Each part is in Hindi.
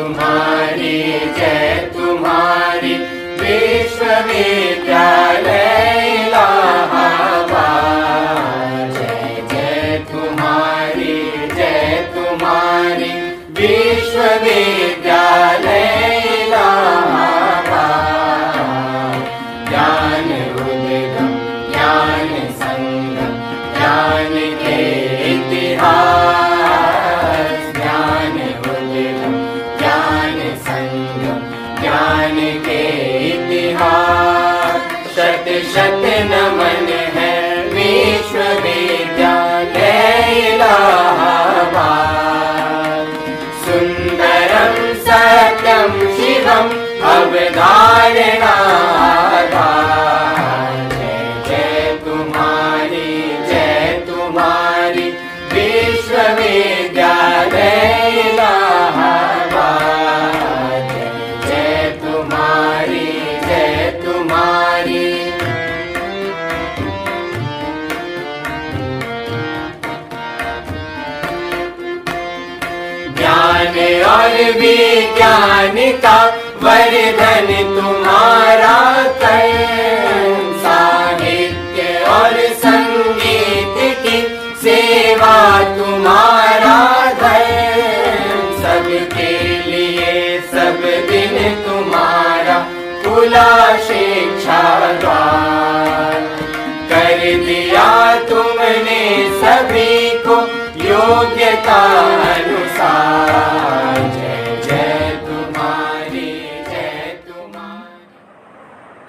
तुम्हारी जय तुम्हारी विश्वविद्यालय इलाहाबाद। जय जय तुम्हारी विश्वविद्यालय इलाहाबाद। ज्ञान उद्गम ज्ञान संगम ज्ञान के इतिहास। ज्ञान उद्गम ज्ञान संगम ज्ञान के इतिहास। शत शत नमन है विश्वविद्यालय इलाहाबाद। सुंदरम सत्यम शिवम अवधारणाधार। जय जय तुम्हारी विश्वविद्यालय इलाहाबाद। जय तुम्हारी ज्ञान और विज्ञान का वर्धन तुम्हारा कर। साहित्य और संगीत की सेवा तुम्हारा धर्म। सबके लिए सब दिन तुम्हारा खुला शिक्षा द्वार। कर दिया तुमने सभी को योग्यता अनुसार। जय जय तुम्हारी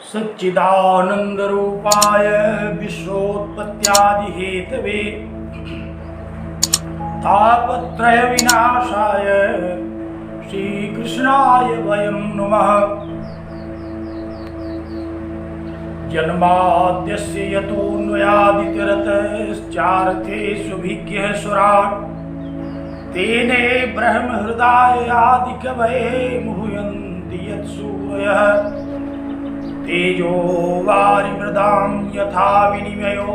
सच्चिदानंद रूपाय विश्वोत्पत्त्यादि हेतवे तापत्रय विनाशाय श्री कृष्णाय वयं नमः। जन्माद्यस्य यतोऽन्वयादितरतश्चार्थेष्वभिज्ञः सुराट्। तेने ब्रह्म हृदयादिकवये मुह्यन्ति यत्सूरयः। तेजो वारिमृदां यथा विनिमयो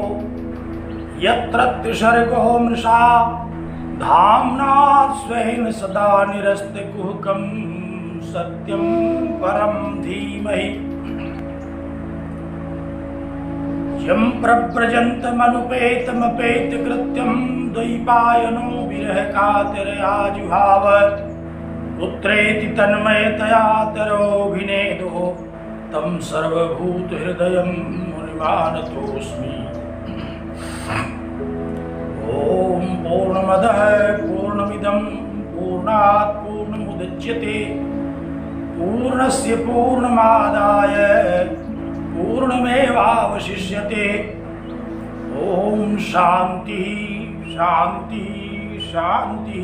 यत्र त्रिसर्गो मृषा। धाम्ना स्वेन सदा निरस्तकुहकं सत्यं परं धीमहि। यं प्रव्रजन्तमनुपेतमपेतकृत्यं द्वैपायनो विरहकातरयाजुहाव। पुत्रेति तन्मयतया तरोभिनेदो तं सर्वभूतहृदयं मुनिमानतोऽस्मि। ॐ पूर्णमदः पूर्णमिदं पूर्णात् पूर्णमुदच्यते पूर्णस्य पूर्णमादाय पूर्णमेवावशिष्यते। ओम शांति शांति शांति।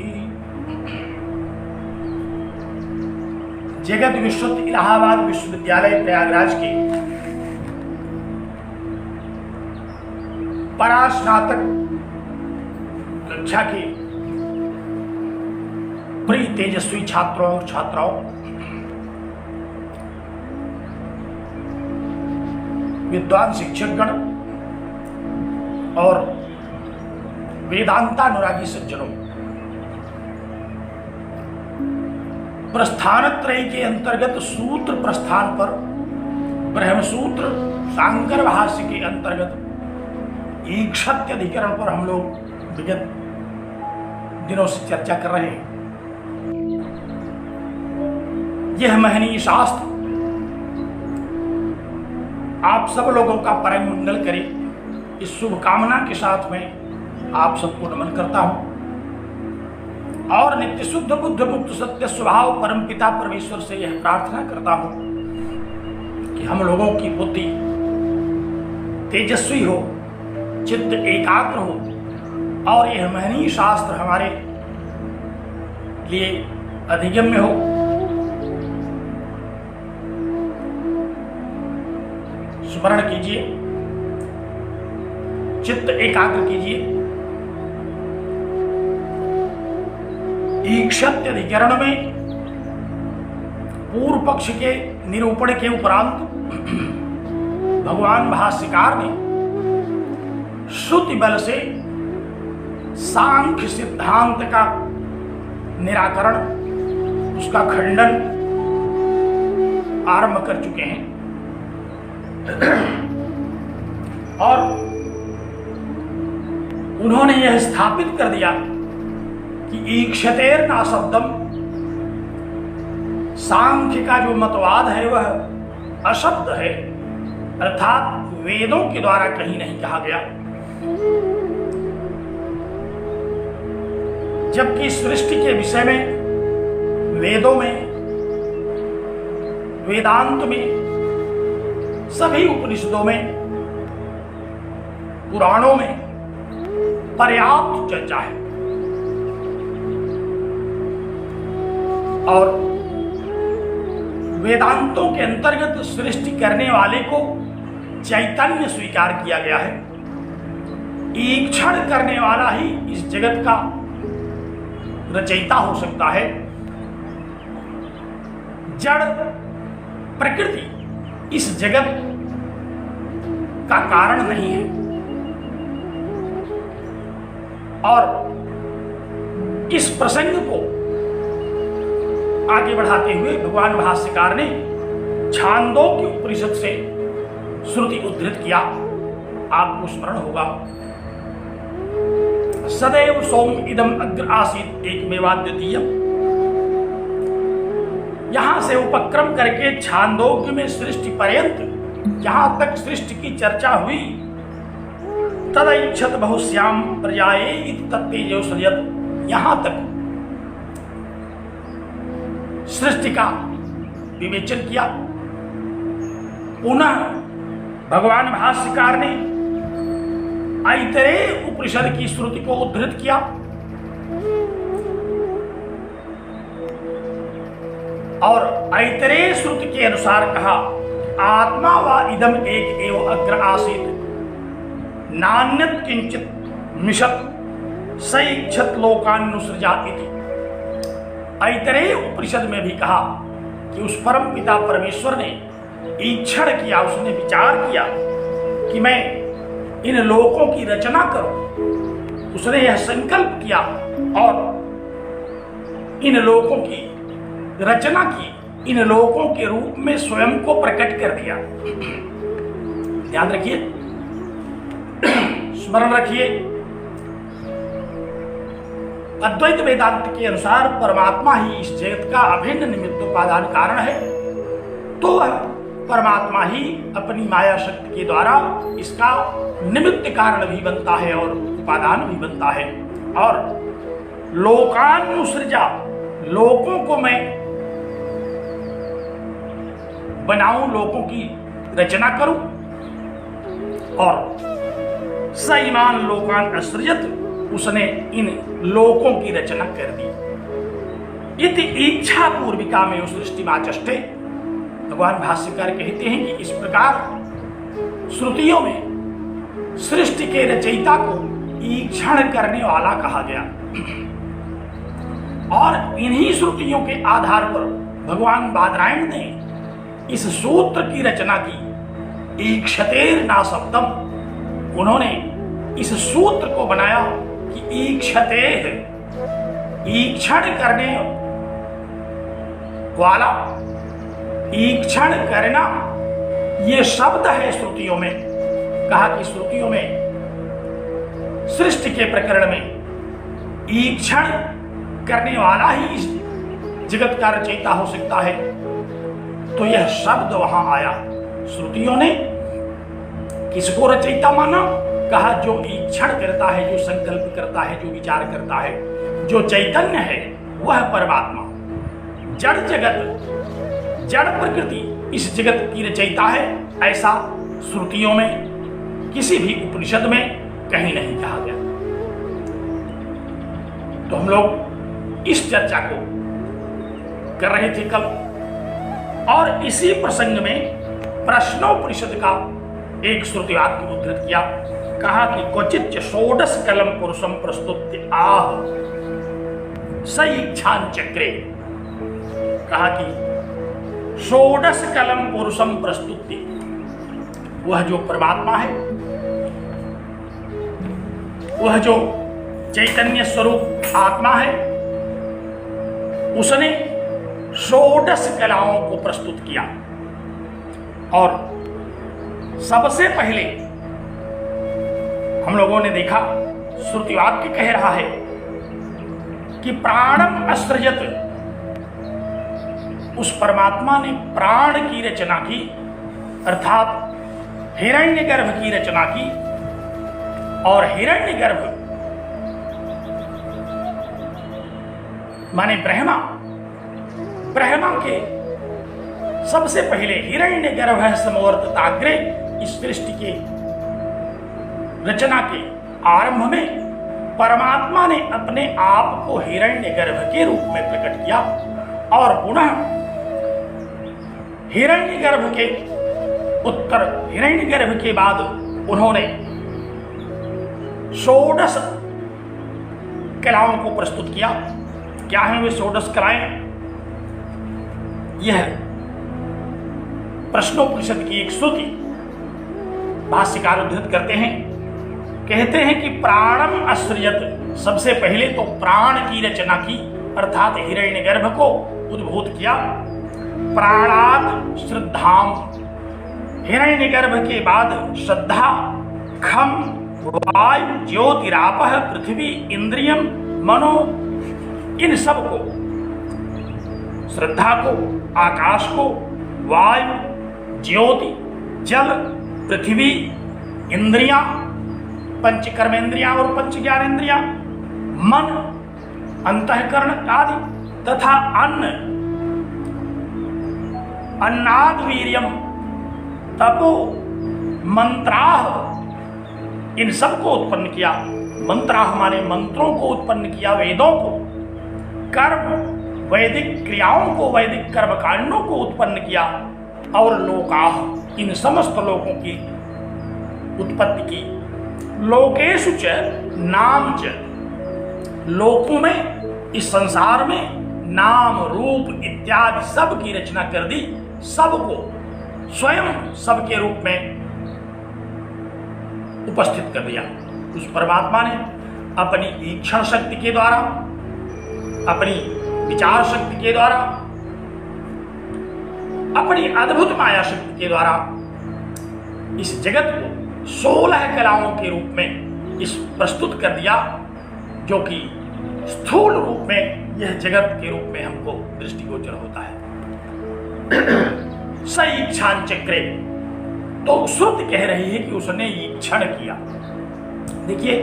जगत विश्वविद्यालय इलाहाबाद विश्वविद्यालय प्रयागराज के परास्नातक कक्षा के प्रिय तेजस्वी छात्रों और छात्राओं, विद्वान शिक्षकगण और वेदांतानुरागी सज्जनों, प्रस्थानत्रय के अंतर्गत सूत्र प्रस्थान पर ब्रह्मसूत्र शांकर भाष्य के अंतर्गत ईक्षत्य अधिकरण पर हम लोग विगत दिनों से चर्चा कर रहे हैं। यह महनीय शास्त्र आप सब लोगों का परम मंगल करे, इस शुभ कामना के साथ में आप सबको नमन करता हूं और नित्य शुद्ध बुद्ध मुक्त सत्य स्वभाव परम पिता परमेश्वर से यह प्रार्थना करता हूं कि हम लोगों की बुद्धि तेजस्वी हो, चित्त एकाग्र हो और यह महनीय शास्त्र हमारे लिए अधिगम्य हो। स्मरण कीजिए, चित्त एकाग्र कीजिए। ईक्षत्य अधिकरण में पूर्व पक्ष के निरूपण के उपरांत भगवान भाष्यकार ने श्रुति बल से सांख्य सिद्धांत का निराकरण उसका खंडन आरंभ कर चुके हैं और उन्होंने यह स्थापित कर दिया कि ईक्षतेर ना शब्दम, सांख्य का जो मतवाद है वह अशब्द है, अर्थात वेदों के द्वारा कहीं नहीं कहा गया। जबकि सृष्टि के विषय में वेदों में, वेदांत में, सभी उपनिषदों में, पुराणों में पर्याप्त चर्चा है और वेदांतों के अंतर्गत सृष्टि करने वाले को चैतन्य स्वीकार किया गया है। ईक्षण करने वाला ही इस जगत का रचयिता हो सकता है। जड़ प्रकृति इस जगत का कारण नहीं है। और इस प्रसंग को आगे बढ़ाते हुए भगवान भाष्यकार ने छांदोग्य उपनिषद से श्रुति उद्धृत किया। आपको स्मरण होगा, सदैव सोम इदम अग्र आसीत एकमेवाद्वितीयम्। यहां से उपक्रम करके छांदोग्य में सृष्टि पर्यंत जहां तक सृष्टि की चर्चा हुई, तदैक्षत बहुश्याम प्रजाये इति तत्तेजो सृजत, यहां तक सृष्टि का विवेचन किया। पुनः भगवान भाष्यकार ने ऐतरेय उपनिषद की श्रुति को उद्धृत किया और ऐतरेय श्रुति के अनुसार कहा, आत्मा वा इदम एक एव अग्र आसीत नान्यत किंचित मिशत सैक्षत लोकान्नुसृजात इति। ऐतरेय उपनिषद में भी कहा कि उस परम पिता परमेश्वर ने ईक्षण किया, उसने विचार किया कि मैं इन लोकों की रचना करूं। उसने यह संकल्प किया और इन लोकों की रचना की, इन लोकों के रूप में स्वयं को प्रकट कर दिया। ध्यान रखिए, स्मरण रखिए, अद्वैत वेदांत के अनुसार परमात्मा ही इस जगत का अभिन्न निमित्तोपादान कारण है, तो वह परमात्मा ही अपनी माया शक्ति के द्वारा इसका निमित्त कारण भी बनता है और उपादान भी बनता है। और लोकानुसृजा, लोकों को मैं बनाऊं, लोकों की रचना करूं, और सईमान लोकान असृजत, उसने इन लोकों की रचना कर दी। इति इच्छा पूर्विका में सृष्टि माचष्टे। भगवान भाष्यकार कहते हैं कि इस प्रकार श्रुतियों में सृष्टि के रचयिता को ईक्षण करने वाला कहा गया और इन्हीं श्रुतियों के आधार पर भगवान बादरायण ने इस सूत्र की रचना की, ईक्षतेर ना शब्दम। उन्होंने इस सूत्र को बनाया कि ईक्षतेर, ईक्षण करने वाला, ईक्षण करना, ये शब्द है श्रुतियों में। कहा कि श्रुतियों में सृष्टि के प्रकरण में ईक्षण करने वाला ही इस जगत का रचयिता हो सकता है, तो यह शब्द वहां आया। श्रुतियों ने किसको रचयिता माना? कहा जो ईक्षण करता है, जो संकल्प करता है, जो विचार करता है, जो चैतन्य है, वह परमात्मा। जड़ जगत, जड़ प्रकृति इस जगत की रचयिता है, ऐसा श्रुतियों में किसी भी उपनिषद में कहीं नहीं कहा गया। तो हम लोग इस चर्चा को कर रहे थे कल, और इसी प्रसंग में प्रश्नोपनिषद का एक श्रुति वाक्य उद्धृत किया। कहा कि क्वचित षोडश कलम पुरुषम प्रस्तुत आह सईक्षान चक्रे। कहा कि षोडश कलम पुरुषम प्रस्तुति, वह जो परमात्मा है, वह जो चैतन्य स्वरूप आत्मा है, उसने षोडश कलाओं को प्रस्तुत किया। और सबसे पहले हम लोगों ने देखा, श्रुति वाक्य कह रहा है कि प्राणम असृजत, उस परमात्मा ने प्राण की रचना की, अर्थात हिरण्यगर्भ की रचना की। और हिरण्यगर्भ माने ब्रह्मा, ब्रह्मा के सबसे पहले हिरण्यगर्भ समवर्तताग्रे, इस सृष्टि के रचना के आरंभ में परमात्मा ने अपने आप को हिरण्यगर्भ के रूप में प्रकट किया। और पुनः हिरण्यगर्भ के उत्तर, हिरण्यगर्भ के बाद उन्होंने षोडश कलाओं को प्रस्तुत किया। क्या है वे षोडश कलाएं? यह प्रश्नोपनिषद की एक श्रुति भाष्यकार उद्धृत करते हैं, कहते हैं कि प्राणम असृजत, सबसे पहले तो प्राण की रचना की, अर्थात हिरण्यगर्भ को उद्भूत किया। प्राणात् श्रद्धाम, हिरण्यगर्भ के बाद श्रद्धा, खम, वायु, ज्योतिरापः, पृथ्वी, इंद्रियम, मनो, इन सब को, श्रद्धा को, आकाश को, वायु, ज्योति, जल, पृथ्वी, इंद्रियां, पंच कर्मेंद्रियां और पंच ज्ञानेंद्रियां, मन, अंतःकरण आदि, तथा अन्न, अन्नाद वीर्यम, तपो, मंत्राह, इन सब को उत्पन्न किया। मंत्राह माने मंत्रों को उत्पन्न किया, वेदों को, कर्म, वैदिक क्रियाओं को, वैदिक कर्म कांडों को उत्पन्न किया। और लोकाह, इन समस्त लोकों की उत्पत्ति की। लोकेषु च नाम च, लोकों में, इस संसार में नाम, रूप इत्यादि सब की रचना कर दी। सबको स्वयं सबके रूप में उपस्थित कर दिया। उस परमात्मा ने अपनी ईक्षण शक्ति के द्वारा, अपनी विचार शक्ति के द्वारा, अपनी अद्भुत माया शक्ति के द्वारा इस जगत को 16 कलाओं के रूप में इस प्रस्तुत कर दिया, जो कि स्थूल रूप में यह जगत के रूप में हमको दृष्टिगोचर होता है। सईक्षान चक्रे, तो श्रुति कह रही है कि उसने ईक्षण किया। देखिए,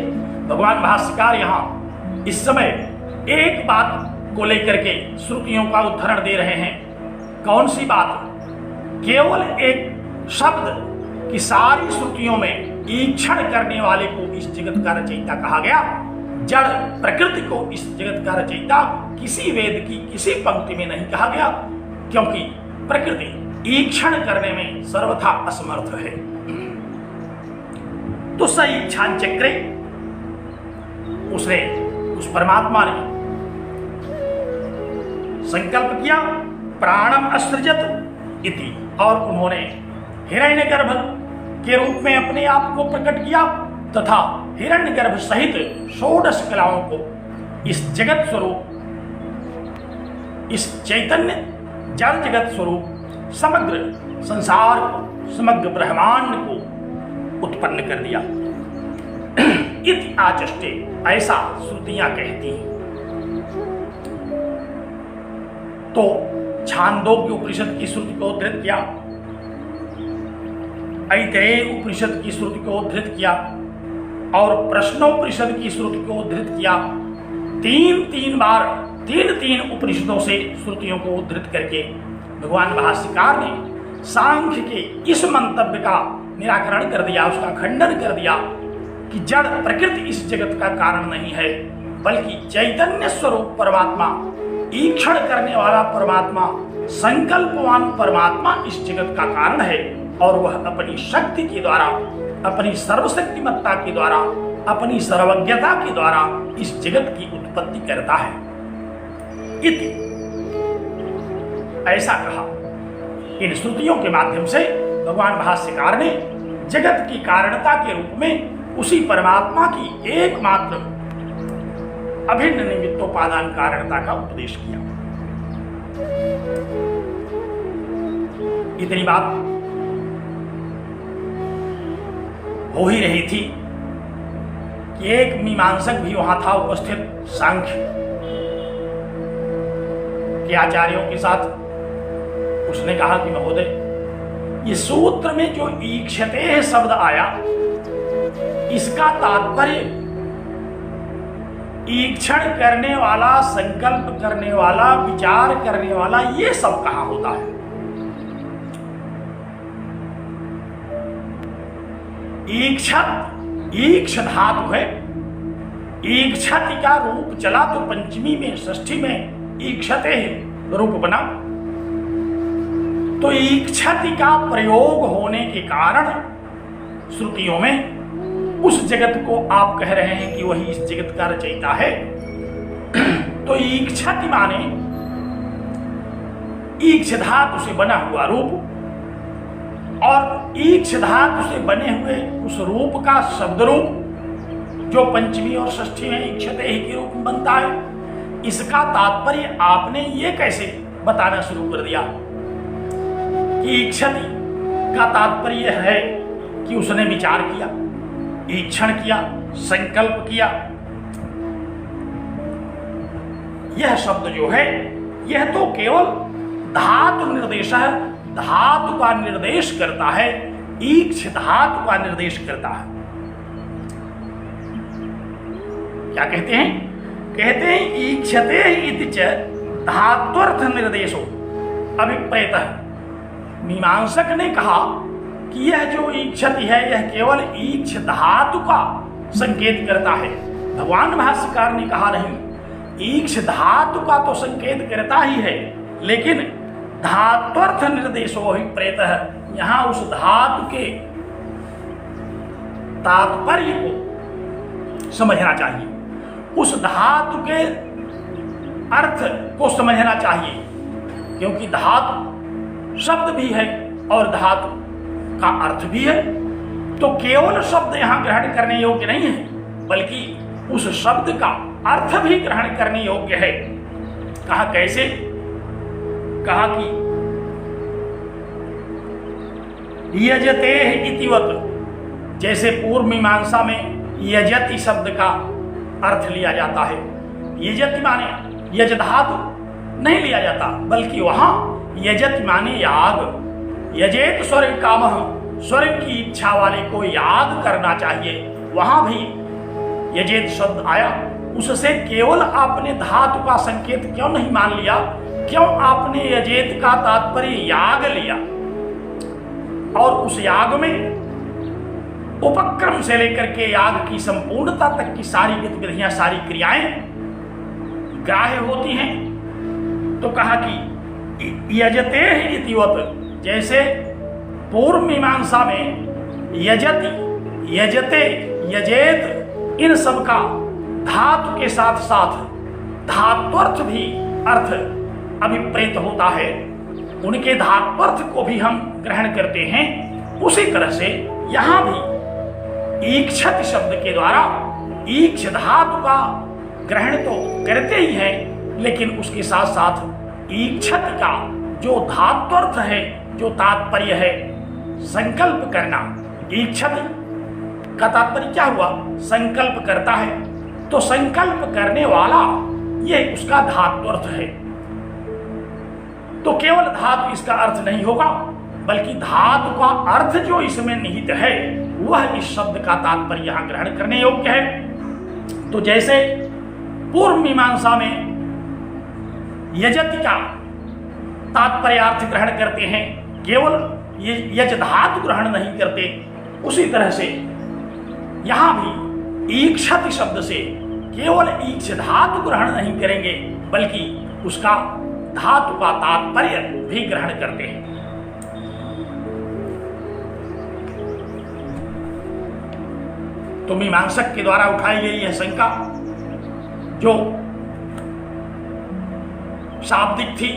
भगवान भाष्यकार यहां इस समय एक बात को लेकर के श्रुतियों का उदाहरण दे रहे हैं। कौन सी बात? केवल एक शब्द की सारी श्रुतियों में ईक्षण करने वाले को इस जगत का रचयिता कहा गया। जड़ प्रकृति को इस जगत का रचयिता किसी वेद की किसी पंक्ति में नहीं कहा गया, क्योंकि प्रकृति ईक्षण करने में सर्वथा असमर्थ है। तो सईक्षान चक्रे, उसने, उस परमात्मा ने संकल्प किया प्राणम असृजत इति, और उन्होंने हिरण्यगर्भ के रूप में अपने आप को प्रकट किया तथा हिरण्यगर्भ सहित 16 कलाओं को इस जगत स्वरूप, इस चैतन्य जड़ जगत स्वरूप समग्र संसार को, समग्र ब्रह्मांड को उत्पन्न कर दिया। इति आचष्टे, ऐसा श्रुतियां कहती हैं। तो छांदोग्य उपनिषद की श्रुति को उद्धृत किया, ऐतरेय उपनिषद की श्रुति को उद्धृत किया और प्रश्नोपनिषद की श्रुति को उद्धृत किया। तीन बार तीन उपनिषदों से श्रुतियों को उद्धृत करके भगवान भाष्यकार ने सांख्य के इस मंतव्य का निराकरण कर दिया, उसका खंडन कर दिया कि जड़ प्रकृति इस जगत का कारण नहीं है, बल्कि चैतन्य स्वरूप परमात्मा, ईक्षण करने वाला परमात्मा, संकल्पवान परमात्मा इस जगत का कारण है। और वह अपनी शक्ति के द्वारा, अपनी सर्वशक्तिमत्ता के द्वारा, अपनी सर्वज्ञता के द्वारा इस जगत की उत्पत्ति करता है। इति, ऐसा कहा। इन श्रुतियों के माध्यम से भगवान भाष्यकार ने जगत की कारणता के रूप में उसी परमात्मा की एकमात्र अभिन्न निमित्तोपादान कारणता का उपदेश किया। इतनी बात हो ही रही थी कि एक मीमांसक भी वहां था उपस्थित, सांख्य के आचार्यों के साथ। उसने कहा कि महोदय, ये सूत्र में जो ईक्षते शब्द आया, इसका तात्पर्य ईक्षण करने वाला, संकल्प करने वाला, विचार करने वाला, ये सब कहां होता है? ईक्षत, ईक्ष धातु है। ईक्षति का रूप चला तो पंचमी में, षष्ठी में ईक्षते रूप बना। तो ईक्षति का प्रयोग होने के कारण श्रुतियों में उस जगत को आप कह रहे हैं कि वही इस जगत का रचयिता है। तो ईक्षति माने ईक्ष धातु से बना हुआ रूप, और ईक्ष धातु से बने हुए उस रूप का शब्द रूप जो पंचमी और षष्ठी में ईक्षते ही के रूप में बनता है, इसका तात्पर्य आपने ये कैसे बताना शुरू कर दिया कि ईक्षति का तात्पर्य है कि उसने विचार किया, ईक्षण किया, संकल्प किया। यह शब्द जो है, यह तो केवल धातु निर्देश है, धातु का निर्देश करता है, ईक्ष धातु का निर्देश करता है। क्या कहते हैं? कहते हैं ईक्षते इति च धात्वर्थ निर्देशो अभिप्रेतः। मीमांसक ने कहा कि यह जो ईक्षति है, यह केवल ईक्ष धातु का संकेत करता है। भगवान भाष्यकार ने कहा नहीं, ईक्ष धातु का तो संकेत करता ही है, लेकिन धात्वर्थ निर्देशो अभिप्रेतः, यहां उस धातु के तात्पर्य को समझना चाहिए, उस धातु के अर्थ को समझना चाहिए, क्योंकि धातु शब्द भी है और धातु का अर्थ भी है। तो केवल शब्द यहां ग्रहण करने योग्य नहीं है, बल्कि उस शब्द का अर्थ भी ग्रहण करने योग्य है। कहा कैसे? कहा कि यजते इतिवत, जैसे पूर्व मीमांसा में यजति शब्द का अर्थ लिया जाता है। यजति माने यज धातु नहीं लिया जाता, बल्कि वहां यजति माने याग। यजेत स्वर्ग कामः, स्वर्ग की इच्छा वाले को याग करना चाहिए, वहां भी यजेत शब्द आया। उससे केवल आपने धातु का संकेत क्यों नहीं मान लिया? क्यों आपने यजेत का तात्पर्य याग लिया? और उस याग में उपक्रम से लेकर के याग की संपूर्णता तक की सारी गतिविधियां, सारी क्रियाएं ग्राह्य होती हैं। तो कहा कि यजते इतिवत, जैसे पूर्व मीमांसा में यजति, यजते, यजेत, इन सब का धातु के साथ साथ धात्वर्थ भी अर्थ अभिप्रेत होता है, उनके धात्वर्थ को भी हम ग्रहण करते हैं। उसी तरह से यहां भी ईक्षत शब्द के द्वारा ईक्ष धातु का ग्रहण तो करते ही हैं, लेकिन उसके साथ साथ ईक्षत का जो धात्वर्थ है, जो तात्पर्य है, संकल्प करना। ईक्षत का तात्पर्य क्या हुआ? संकल्प करता है। तो संकल्प करने वाला यह उसका धात्वर्थ है। तो केवल धातु इसका अर्थ नहीं होगा, बल्कि धातु का अर्थ जो इसमें निहित है, वह इस शब्द का तात्पर्य यहां ग्रहण करने योग्य है। तो जैसे पूर्व मीमांसा में यजति का तात्पर्यार्थ ग्रहण करते हैं, केवल यज धातु ग्रहण नहीं करते, उसी तरह से यहां भी ईक्षति शब्द से केवल ईक्ष धातु ग्रहण नहीं करेंगे, बल्कि उसका धातु का तात्पर्य भी ग्रहण करते हैं। तो मीमांसक के द्वारा उठाई गई यह शंका जो शाब्दिक थी,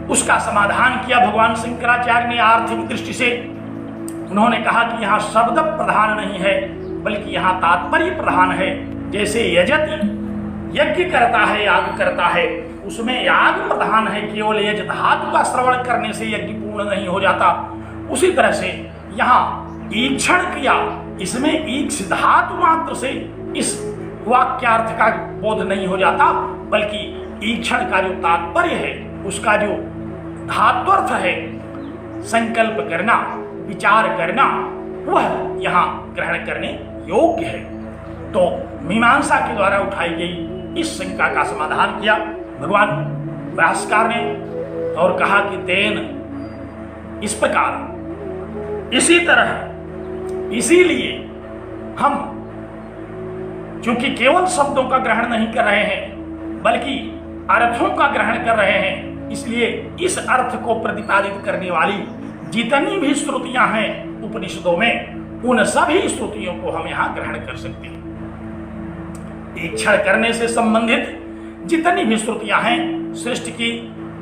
उसका समाधान किया भगवान शंकराचार्य ने आर्थिक दृष्टि से। उन्होंने कहा कि यहाँ शब्द प्रधान नहीं है, बल्कि यहाँ तात्पर्य प्रधान है। जैसे यजति यज्ञ करता है, याग करता है, उसमें याग प्रधान है, केवल यज धातु का श्रवण करने से यज्ञ पूर्ण नहीं हो जाता। उसी तरह से यहाँ ईक्षण क्रिया, इसमें ईक्ष धातु मात्र से इस वाक्यार्थ का बोध नहीं हो जाता, बल्कि ईक्षण का जो तात्पर्य है, उसका जो धात्वर्थ है, संकल्प करना, विचार करना, वह यहाँ ग्रहण करने योग्य है। तो मीमांसा के द्वारा उठाई गई इस शंका का समाधान किया भगवान व्यासकार ने और कहा कि तेन, इस प्रकार, इसी तरह, इसीलिए हम चूंकि केवल शब्दों का ग्रहण नहीं कर रहे हैं बल्कि अर्थों का ग्रहण कर रहे हैं, इसलिए इस अर्थ को प्रतिपादित करने वाली जितनी भी श्रुतियां हैं उपनिषदों में, उन सभी श्रुतियों को हम यहां ग्रहण कर सकते हैं। ईक्षण करने से संबंधित जितनी भी श्रुतियां हैं सृष्टि की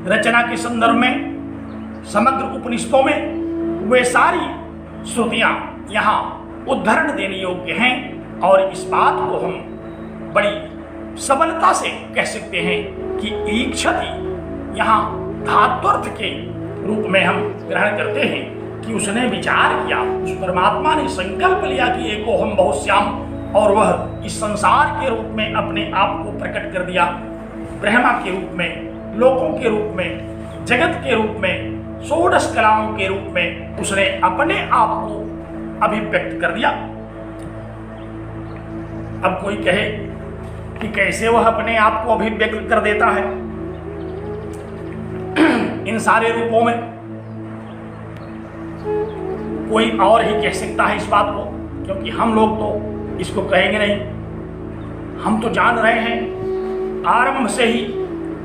रचना के संदर्भ में, समग्र उपनिषदों में, वे सारी श्रुतियां यहां उद्धरण देने योग्य हैं। और इस बात को हम बड़ी सबलता से कह सकते हैं कि ईक्षति यहां धात्वर्थ के रूप में हम ग्रहण करते हैं कि उसने विचार किया, उस परमात्मा ने संकल्प लिया कि एको हम बहुश्याम, और वह इस संसार के रूप में अपने आप को प्रकट कर दिया, ब्रह्मा के रूप में, लोकों के रूप में, जगत के रूप में, षोडश कलाओं के रूप में उसने अपने आप को अभिव्यक्त कर दिया। अब कोई कहे कि कैसे वह अपने आप को अभिव्यक्त कर देता है इन सारे रूपों में? कोई और ही कह सकता है इस बात को, क्योंकि हम लोग तो इसको कहेंगे नहीं। हम तो जान रहे हैं, आरंभ से ही,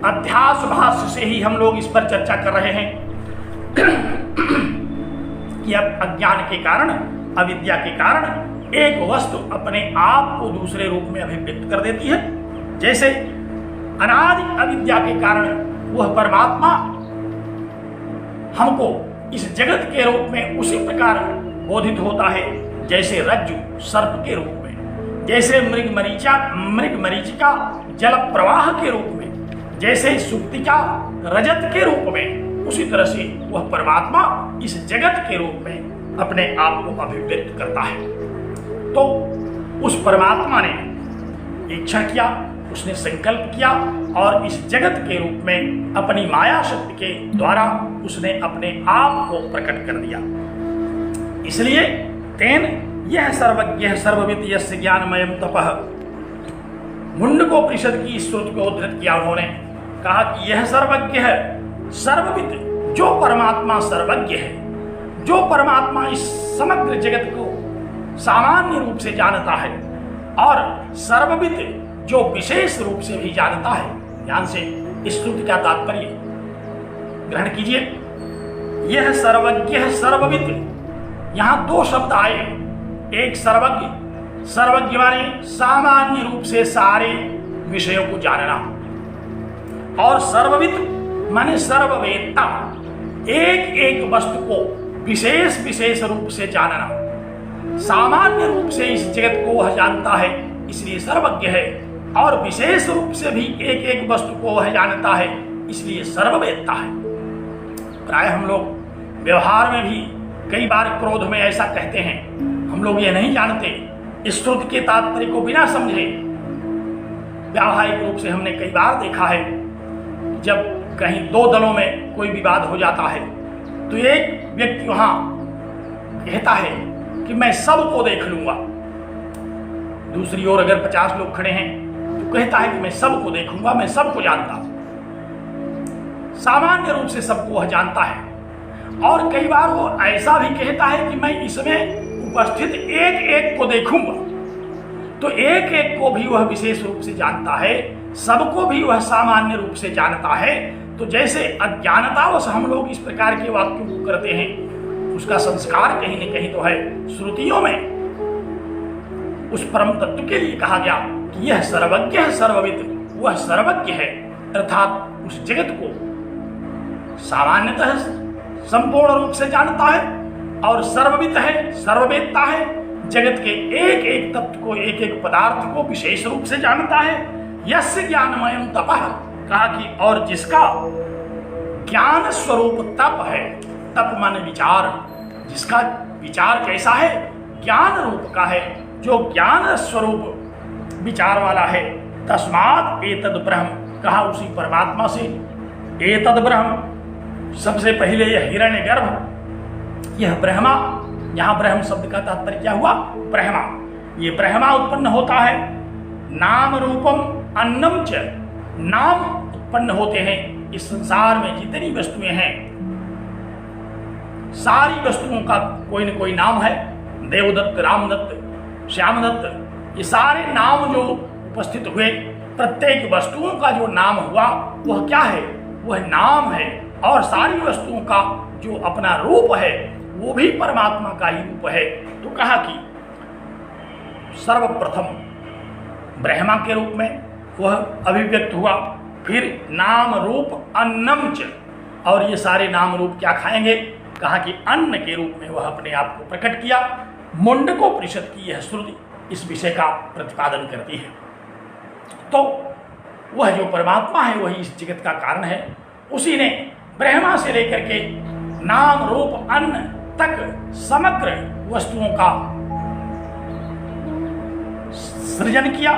अध्यास भाष्य से ही हम लोग इस पर चर्चा कर रहे हैं कि अब अज्ञान के कारण, अविद्या के कारण एक वस्तु अपने आप को दूसरे रूप में अभिव्यक्त कर देती है। जैसे अनादि अविद्या के कारण वह परमात्मा हमको इस जगत के रूप में उसी प्रकार बोधित होता है जैसे रज्जु सर्प के रूप में, जैसे मृग मरीचिका जल प्रवाह के रूप में, जैसे सुक्तिका रजत के रूप में, उसी तरह से वह परमात्मा इस जगत के रूप में अपने आप को अभिव्यक्त करता है। तो उस परमात्मा ने इच्छा किया, उसने संकल्प किया और इस जगत के रूप में अपनी माया शक्ति के द्वारा उसने अपने आप को प्रकट कर दिया। इसलिए तेन यह सर्वज्ञ सर्वविद यस्य ज्ञानमयम तपः, मुंडकोपनिषद की स्तुति को उद्धृत किया उन्होंने, कहा कि यह सर्वज्ञ है, सर्वविद, जो परमात्मा सर्वज्ञ है, जो परमात्मा इस समग्र जगत को सामान्य रूप से जानता है, और सर्वविद, जो विशेष रूप से भी जानता है। ध्यान से इस स्तुति का तात्पर्य ग्रहण कीजिए। यह सर्वज्ञ है, सर्वविद, यहां दो शब्द आए। एक सर्वज्ञ, सर्वज्ञ माने सामान्य रूप से सारे विषयों को जानना, और सर्वविद माने सर्ववेत्ता, एक एक वस्तु को विशेष विशेष रूप से जानना। सामान्य रूप से इस जगत को वह जानता है, इसलिए सर्वज्ञ है, और विशेष रूप से भी एक एक वस्तु को वह जानता है, इसलिए सर्ववेत्ता है। प्राय हम लोग व्यवहार में भी कई बार क्रोध में ऐसा कहते हैं, हम लोग ये नहीं जानते, इस स्तुति के तात्पर्य को बिना समझे। व्यावहारिक रूप से हमने कई बार देखा है, जब कहीं दो दलों में कोई विवाद हो जाता है तो एक व्यक्ति वहां कहता है कि मैं सबको देख लूंगा, दूसरी ओर अगर 50 लोग खड़े हैं तो कहता है कि मैं सबको देखूंगा, मैं सबको जानता हूं। सामान्य रूप से सबको वह जानता है, और कई बार वो ऐसा भी कहता है कि मैं इसमें उपस्थित एक एक को देखूंगा। तो एक एक को भी वह विशेष रूप से जानता है, सबको भी वह सामान्य रूप से जानता है। तो जैसे अज्ञानतावश हम लोग इस प्रकार के वाक्यों को करते हैं, उसका संस्कार कहीं न कहीं तो है। श्रुतियों में उस परम तत्व के लिए कहा गया कि यह सर्वज्ञ है, सर्वविद, वह सर्वज्ञ है, अर्थात उस जगत को सामान्यतः संपूर्ण रूप से जानता है, और सर्वविद है, सर्ववेत्ता है, जगत के एक एक तत्व को, एक एक पदार्थ को विशेष रूप से जानता है। यस्य ज्ञानमयम तपः, कहा कि और जिसका ज्ञान स्वरूप तप है, तप माने विचार, जिसका विचार कैसा है, ज्ञान रूप का है, जो ज्ञान स्वरूप विचार वाला है, तस्मात् एतद् ब्रह्म, कहा उसी परमात्मा से एतद् ब्रह्म। सबसे पहले यह हिरण्यगर्भ, यह ब्रह्मा, यहां ब्रह्म शब्द का तात्पर्य क्या हुआ, ब्रह्मा। ये ब्रह्मा उत्पन्न होता है, नाम रूपम अन्नम च, नाम उत्पन्न होते हैं। इस संसार में जितनी वस्तुएं हैं, सारी वस्तुओं का कोई न कोई नाम है। देवदत्त, रामदत्त, श्यामदत्त, ये सारे नाम जो उपस्थित हुए, प्रत्येक वस्तुओं का जो नाम हुआ वह क्या है, वह नाम है। और सारी वस्तुओं का जो अपना रूप है वो भी परमात्मा का ही रूप है। तो कहा कि सर्वप्रथम ब्रह्मा के रूप में वह अभिव्यक्त हुआ, फिर नाम रूप अन्नम च, और ये सारे नाम रूप क्या खाएंगे, कहा कि अन्न के रूप में वह अपने आप को प्रकट किया। मुंडकोपनिषद की यह श्रुति इस विषय का प्रतिपादन करती है। तो वह जो परमात्मा है वही इस जगत का कारण है। उसी ने ब्रह्मा से लेकर के नाम रूप अन्न तक समग्र वस्तुओं का सृजन किया।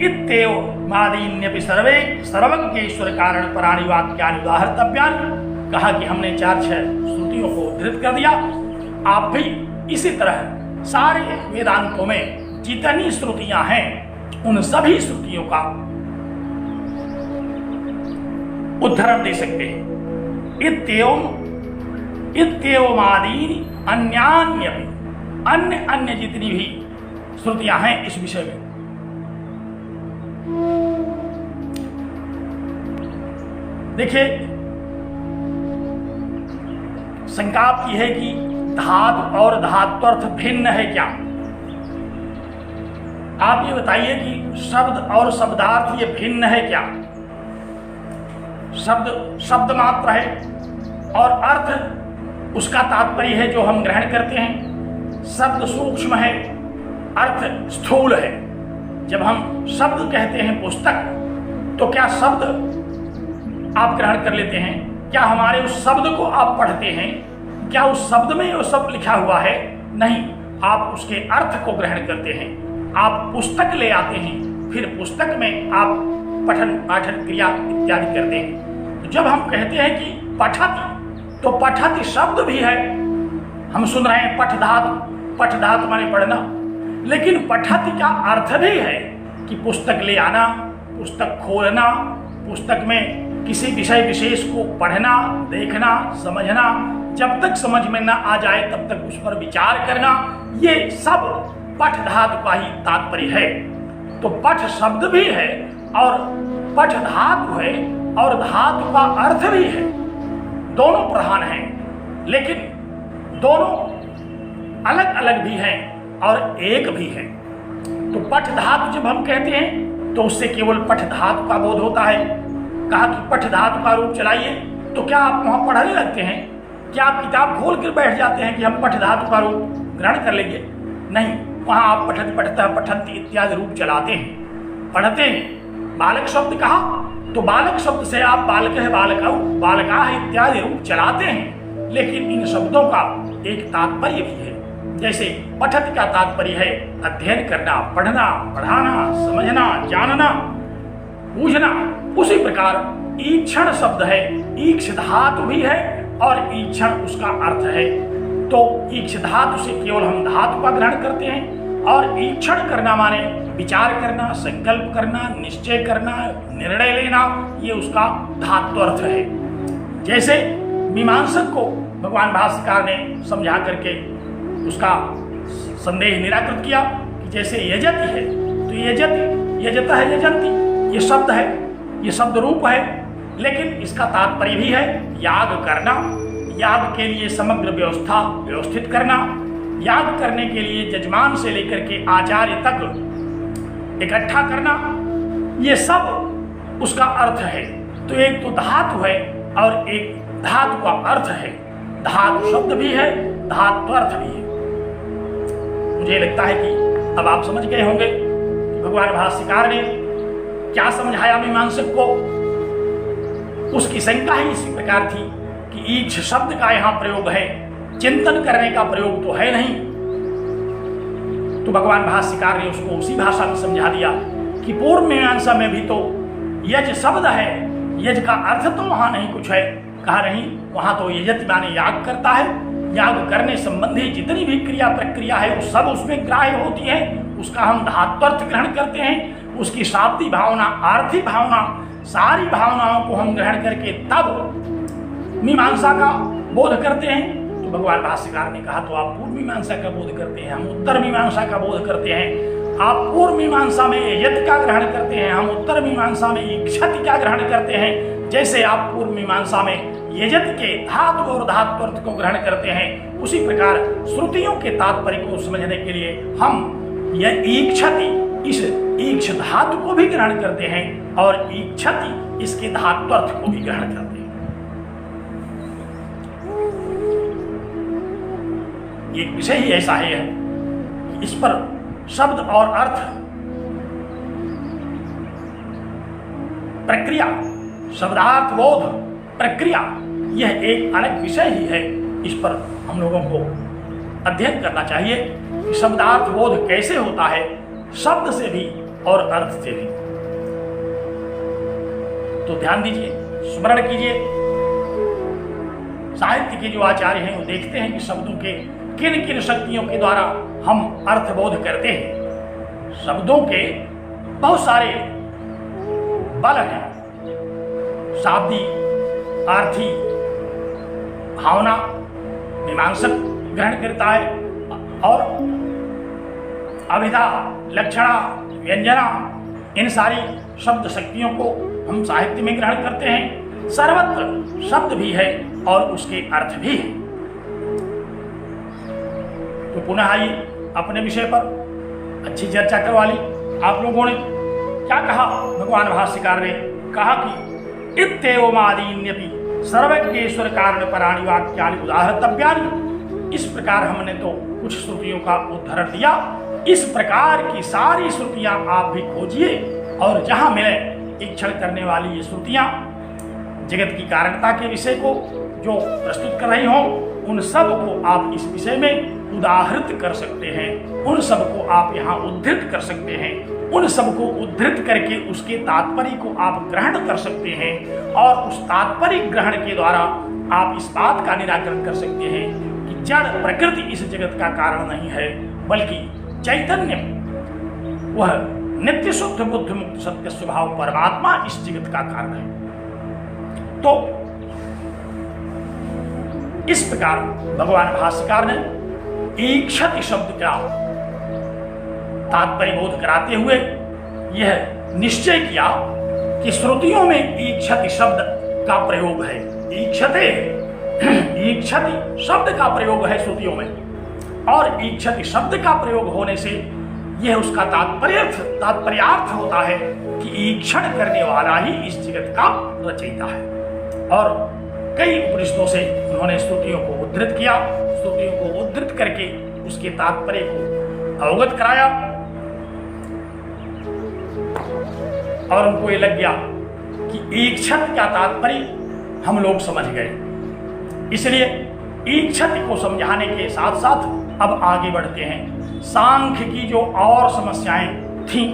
इत्येव मादीन्यपि सर्वे सर्वज्ञेश्वर कारण पराणि वाक्यानि उदाहर्तव्यानि, कहा कि हमने 4-6 श्रुतियों को उद्धृत कर दिया। आप भी इसी तरह सारे वेदांतों में जितनी श्रुतियां हैं उन सभी श्रुतियों का उद्धरण दे सकते हैं। इत्येवमादीनि अन्यान्यपि, अन्य अन्य जितनी भी श्रुतियां हैं इस विषय में। देखिए, शंका आपकी है कि धातु और धात्वर्थ भिन्न है क्या। आप ये बताइए कि शब्द और शब्दार्थ ये भिन्न है क्या। शब्द शब्द मात्र है और अर्थ उसका तात्पर्य है जो हम ग्रहण करते हैं। शब्द सूक्ष्म है, अर्थ स्थूल है। जब हम शब्द कहते हैं पुस्तक, तो क्या शब्द आप ग्रहण कर लेते हैं, क्या हमारे उस शब्द को आप पढ़ते हैं, क्या उस शब्द में वो शब्द लिखा हुआ है, नहीं, आप उसके अर्थ को ग्रहण करते हैं। आप पुस्तक ले आते हैं, फिर पुस्तक में आप पठन पाठन क्रिया इत्यादि करते हैं। तो जब हम कहते हैं कि पठति, तो पठति शब्द भी है, हम सुन रहे हैं पठ धातु, पठ धातु माने पढ़ना, लेकिन पठति का अर्थ भी है कि पुस्तक ले आना, पुस्तक खोलना, पुस्तक में किसी विषय विशेष को पढ़ना, देखना, समझना, जब तक समझ में ना आ जाए तब तक उस पर विचार करना, ये सब पठ धातु का ही तात्पर्य है। तो पठ शब्द भी है और पठ धातु है और धातु का अर्थ भी है। दोनों प्रधान हैं, लेकिन दोनों अलग अलग भी हैं और एक भी है। तो पठ धातु जब हम कहते हैं तो उससे केवल पठ धातु का बोध होता है। कहा कि पठ धातु का रूप चलाइए, तो क्या आप वहां पढ़ने लगते हैं, क्या आप किताब खोल कर बैठ जाते हैं कि हम पठ धातु का रूप ग्रहण कर लेंगे? नहीं, वहां आप पठत पठता पठंती इत्यादि रूप चलाते हैं, पढ़ते हैं। बालक शब्द कहा तो बालक शब्द से आप बालक है, बालका, बालका है इत्यादि रूप चलाते हैं, लेकिन इन शब्दों का एक तात्पर्य भी है। जैसे पठत का तात्पर्य है अध्ययन करना, पढ़ना, पढ़ाना, समझना, जानना, बूझना। उसी प्रकार ईक्षण शब्द है, ईक्ष धातु भी है और ईक्षण उसका अर्थ है। तो ईक्ष धातु से केवल हम धातु का ग्रहण करते हैं और ईक्षण करना माने विचार करना, संकल्प करना, निश्चय करना, निर्णय लेना, ये उसका धात्वर्थ है। जैसे मीमांसक को भगवान भाष्यकार ने समझा करके उसका संदेह निराकृत किया कि जैसे यजति है तो यजति, यजता है, यजंती, ये शब्द है, ये शब्द रूप है, लेकिन इसका तात्पर्य भी है याग करना, याग के लिए समग्र व्यवस्था व्यवस्थित करना, याग करने के लिए यजमान से लेकर के आचार्य तक इकट्ठा करना, ये सब उसका अर्थ है। तो एक तो धातु है और एक धातु का अर्थ है। धातु शब्द भी है, धातु अर्थ भी है। मुझे लगता है कि अब आप समझ गए होंगे कि भगवान भाष्यकार ने क्या समझाया मीमांसक को? उसकी शंका ही इसी प्रकार थी कि ईक्ष शब्द का यहां प्रयोग है, चिंतन करने का प्रयोग तो है नहीं। तो भगवान भाष्यकार ने उसको उसी भाषा में समझा दिया कि पूर्व मीमांसा में भी तो यज शब्द है, यज का अर्थ तो वहां नहीं कुछ है। कहा नहीं, वहां तो यजति माने याग करता है, याग करने संबंधी जितनी भी क्रिया प्रक्रिया है वो सब उसमें ग्राह्य होती है, उसका हम धात्वर्थ ग्रहण करते हैं, उसकी शाब्दिक भावना, आर्थिक भावना, सारी भावनाओं को हम ग्रहण करके तब मीमांसा का बोध करते हैं। तो भगवान भाष्यकार ने कहा तो आप पूर्व मीमांसा का बोध करते हैं, हम उत्तर मीमांसा का बोध करते हैं। आप पूर्व मीमांसा में यज्ञ का ग्रहण करते हैं, हम उत्तर मीमांसा में ईक्षति का ग्रहण करते हैं। जैसे आप पूर्व मीमांसा में यजत के धातु और धात्वर्थ को ग्रहण करते हैं, उसी प्रकार श्रुतियों के तात्पर्य को समझने के लिए हम यह ईक्षति, इस ईक्ष धातु को भी ग्रहण करते हैं और ईक्षति इसके धात्वर्थ को भी ग्रहण करते हैं। एक विषय ही ऐसा है कि इस पर शब्द और अर्थ प्रक्रिया, शब्दार्थ बोध प्रक्रिया, यह एक अलग विषय ही है। इस पर हम लोगों को अध्ययन करना चाहिए कि शब्दार्थ बोध कैसे होता है, शब्द से भी और अर्थ से भी। तो ध्यान दीजिए, स्मरण कीजिए, साहित्य के जो आचार्य हैं वो देखते हैं कि शब्दों के किन किन शक्तियों के द्वारा हम अर्थबोध करते हैं। शब्दों के बहुत सारे बल हैं, शाब्दिक, आर्थी, भावना मीमांसक ग्रहण करता है और अभिधा, लक्षणा, व्यंजना, इन सारी शब्द शक्तियों को हम साहित्य में ग्रहण करते हैं। सर्वत्र शब्द भी है और उसके अर्थ भी है। तो पुनः आइए अपने विषय पर अच्छी चर्चा करवा ली। आप लोगों ने क्या कहा? भगवान भाष्यकार ने कहा कि इत्येवमादीन्यपि सर्वज्ञेश्वर कारण पराणि वाक्यानि उदाहर्तव्यानि। इस प्रकार हमने तो कुछ श्रुतियों का उदाहरण दिया, इस प्रकार की सारी श्रुतियां आप भी खोजिए और जहां मिले इक्षण करने वाली ये श्रुतियां जगत की कारणता के विषय को जो प्रस्तुत कर रही हों, उन सब को आप इस विषय में उदाहृत कर सकते हैं, उन सब को आप यहाँ उद्धृत कर सकते हैं, उन सब को उद्धृत करके उसके तात्पर्य को आप ग्रहण कर सकते हैं और उस तात्पर्य ग्रहण के द्वारा आप इस बात का निराकरण कर सकते हैं कि जड़ प्रकृति इस जगत का कारण नहीं है, बल्कि चैतन्य, वह नित्य शुद्ध बुद्ध मुक्त सत्य स्वभाव परमात्मा इस जगत का कारण है। तो इस प्रकार भगवान भाष्यकार ने ईक्षति शब्द का तात्पर्य बोध कराते हुए यह निश्चय किया कि श्रुतियों में ईक्षति शब्द का प्रयोग है। ईक्षति शब्द का प्रयोग है श्रुतियों में, और ईक्षति शब्द का प्रयोग होने से यह उसका तात्पर्यार्थ होता है कि ईक्षण करने वाला ही इस जगत का रचयिता है। और कई उपनिषदों से उन्होंने श्रुतियों को उद्धृत किया, श्रुतियों को उद्धृत करके उसके तात्पर्य को अवगत कराया और उनको ये लग गया कि ईक्षत का तात्पर्य हम लोग समझ गए। इसलिए ईक्षत को समझाने के साथ साथ अब आगे बढ़ते हैं। सांख्य की जो और समस्याएं थीं,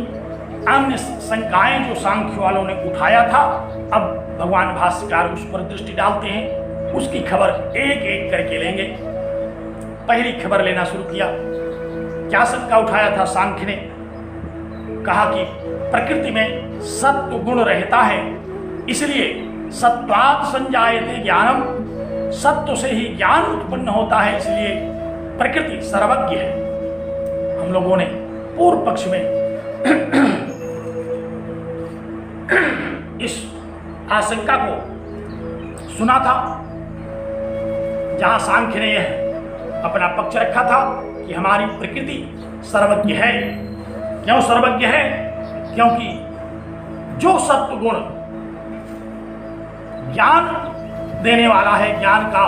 अन्य शंकाएं जो सांख्य वालों ने उठाया था, अब भगवान भाष्यकार उस पर दृष्टि डालते हैं। उसकी खबर एक एक करके लेंगे। पहली खबर लेना शुरू किया। क्या शंका उठाया था सांख्य ने? कहा कि प्रकृति में सत्व गुण रहता है, इसलिए सत्वात् संजायते ज्ञानम, सत्व से ही ज्ञान उत्पन्न होता है, इसलिए प्रकृति सर्वज्ञ है। हम लोगों ने पूर्व पक्ष में इस आशंका को सुना था, जहां सांख्य ने यह अपना पक्ष रखा था कि हमारी प्रकृति सर्वज्ञ है। क्यों सर्वज्ञ है? क्योंकि जो सत्व गुण ज्ञान देने वाला है, ज्ञान का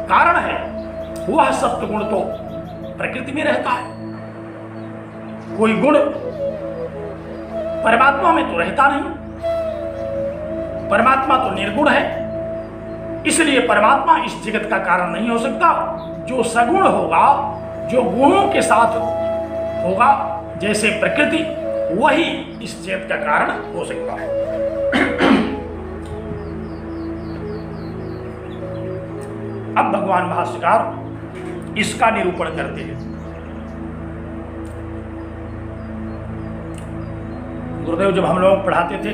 कारण है, वह सत्व गुण तो प्रकृति में रहता है। कोई गुण परमात्मा में तो रहता नहीं। परमात्मा तो निर्गुण है, इसलिए परमात्मा इस जगत का कारण नहीं हो सकता। जो सगुण होगा, जो गुणों के साथ होगा, जैसे प्रकृति, वही इस जगत का कारण हो सकता है। अब भगवान भाष्यकार इसका निरूपण करते हैं। गुरुदेव जब हम लोग पढ़ाते थे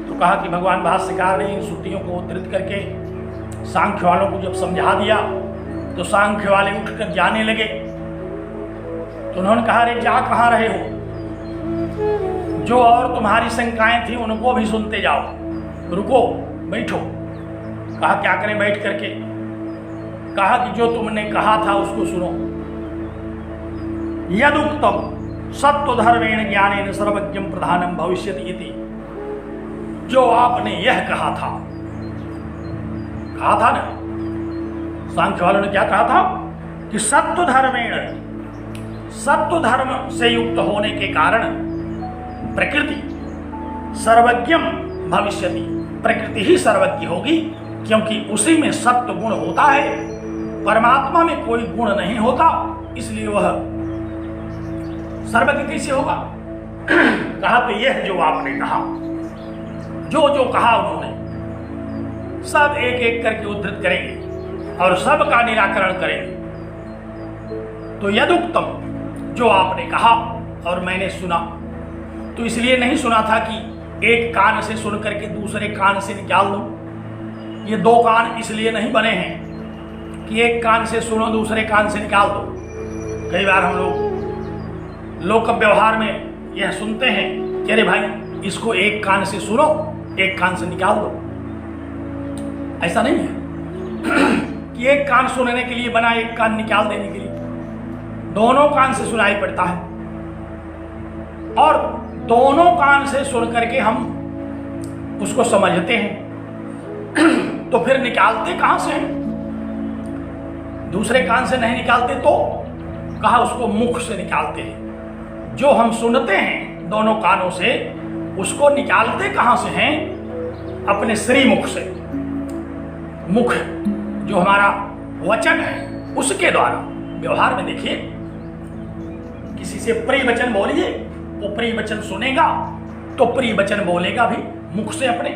तो कहा कि भगवान भाष्यकार ने इन श्रुतियों को उद्धृत करके सांख्य वालों को जब समझा दिया तो सांख्य वाले उठकर जाने लगे। तो उन्होंने कहा, अरे जा कहाँ रहे हो, जो और तुम्हारी शंकाएं थी उनको भी सुनते जाओ, रुको बैठो। कहा क्या करें बैठ करके? कहा कि जो तुमने कहा था उसको सुनो। यदुक्तम सत्व धर्मेण ज्ञानेन सर्वज्ञम प्रधानम भविष्यति इति। जो आपने यह कहा था ना, सांख्य वालों ने क्या कहा था कि सत्व धर्मेण, सत्व धर्म से युक्त होने के कारण प्रकृति सर्वज्ञम भविष्यति, प्रकृति ही सर्वज्ञ होगी, क्योंकि उसी में सत्व गुण होता है। परमात्मा में कोई गुण नहीं होता, इसलिए वह सर्वज्ञ कैसे होगा? कहा तो यह जो आपने कहा, जो जो कहा उन्होंने सब एक एक करके उद्धृत करेंगे और सब का निराकरण करेंगे। तो यदुक्तम, जो आपने कहा और मैंने सुना, तो इसलिए नहीं सुना था कि एक कान से सुन करके दूसरे कान से निकाल दो। ये दो कान इसलिए नहीं बने हैं कि एक कान से सुनो दूसरे कान से निकाल दो। कई बार हम लोग लोक व्यवहार में यह सुनते हैं कि अरे भाई इसको एक कान से सुनो एक कान से निकाल दो। ऐसा नहीं है कि एक कान सुनने के लिए बना एक कान निकाल देने के लिए, दोनों कान से सुनाई पड़ता है और दोनों कान से सुन करके हम उसको समझते हैं। तो फिर निकालते कहां से हैं? दूसरे कान से नहीं निकालते तो कहा उसको मुख से निकालते हैं। जो हम सुनते हैं दोनों कानों से, उसको निकालते कहां से हैं? अपने श्रीमुख से। मुख जो हमारा वचन है उसके द्वारा। व्यवहार में देखिए, किसी से प्रिय वचन बोलिए, वो प्रिय वचन सुनेगा तो प्रिय वचन बोलेगा भी मुख से अपने।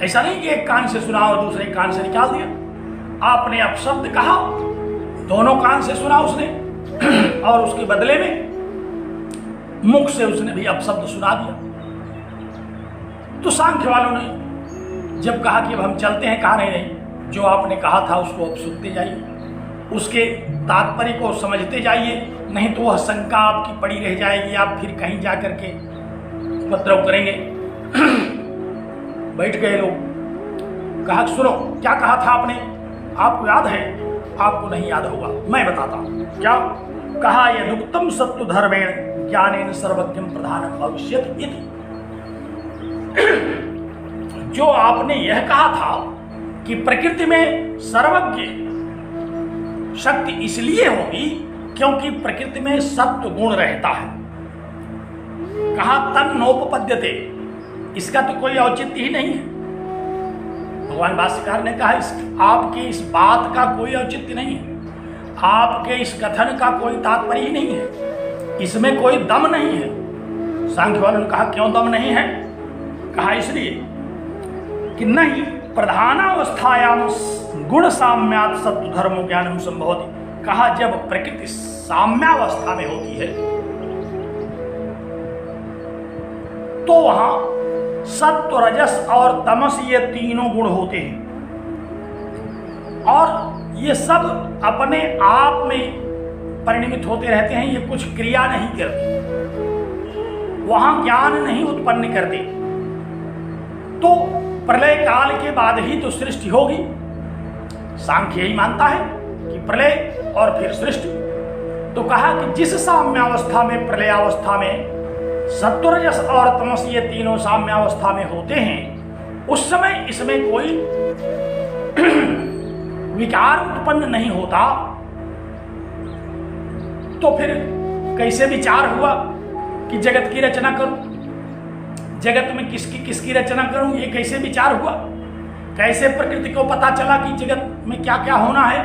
ऐसा नहीं कि एक कान से सुना और दूसरे कान से निकाल दिया। आपने अपशब्द कहा, दोनों कान से सुना उसने और उसके बदले में मुख से उसने भी अपशब्द सुना दिया। तो सांख्य वालों ने जब कहा कि अब हम चलते हैं, कहा नहीं, जो आपने कहा था उसको अब सुनते जाइए, उसके तात्पर्य को समझते जाइए, नहीं तो वह शंका आपकी पड़ी रह जाएगी, आप फिर कहीं जा करके उपद्रव करेंगे। बैठ गए लोग। कहा सुनो क्या कहा था आपने, आपको याद है? आपको नहीं याद होगा, मैं बताता हूं। क्या कहा? यदुक्तम सत्व धर्मेण ज्ञानेन सर्वज्ञम प्रधानम भविष्यति इति। जो आपने यह कहा था कि प्रकृति में सर्वज्ञ शक्ति इसलिए होगी क्योंकि प्रकृति में सत्व गुण रहता है। कहा तन नोपपद्यते, इसका तो कोई औचित्य ही नहीं है। भगवान भाष्यकार ने कहा आपके इस बात का कोई औचित्य नहीं है, आपके इस कथन का कोई तात्पर्य ही नहीं है, इसमें कोई दम नहीं है। सांख्य वालों ने कहा क्यों दम नहीं है? कहा इसलिए कि नहीं प्रधानावस्थायाम गुण साम्यात् सत्व धर्मो ज्ञानम संभवति। कहा जब प्रकृति साम्यावस्था में होती है तो वहां सत्व रजस और तमस ये तीनों गुण होते हैं और ये सब अपने आप में परिणमित होते रहते हैं। ये कुछ क्रिया नहीं करते, वहां ज्ञान नहीं उत्पन्न करते। तो प्रलय काल के बाद ही तो सृष्टि होगी। सांख्य यही मानता है कि प्रलय और फिर सृष्टि। तो कहा कि जिस साम्यावस्था में, प्रलयावस्था में सत्वरजस और तमस ये तीनों साम्यावस्था में होते हैं, उस समय इसमें कोई विकार उत्पन्न नहीं होता। तो फिर कैसे विचार हुआ कि जगत की रचना करो? जगत में किसकी किसकी रचना करूं, ये कैसे विचार हुआ, कैसे प्रकृति को पता चला कि जगत में क्या क्या होना है।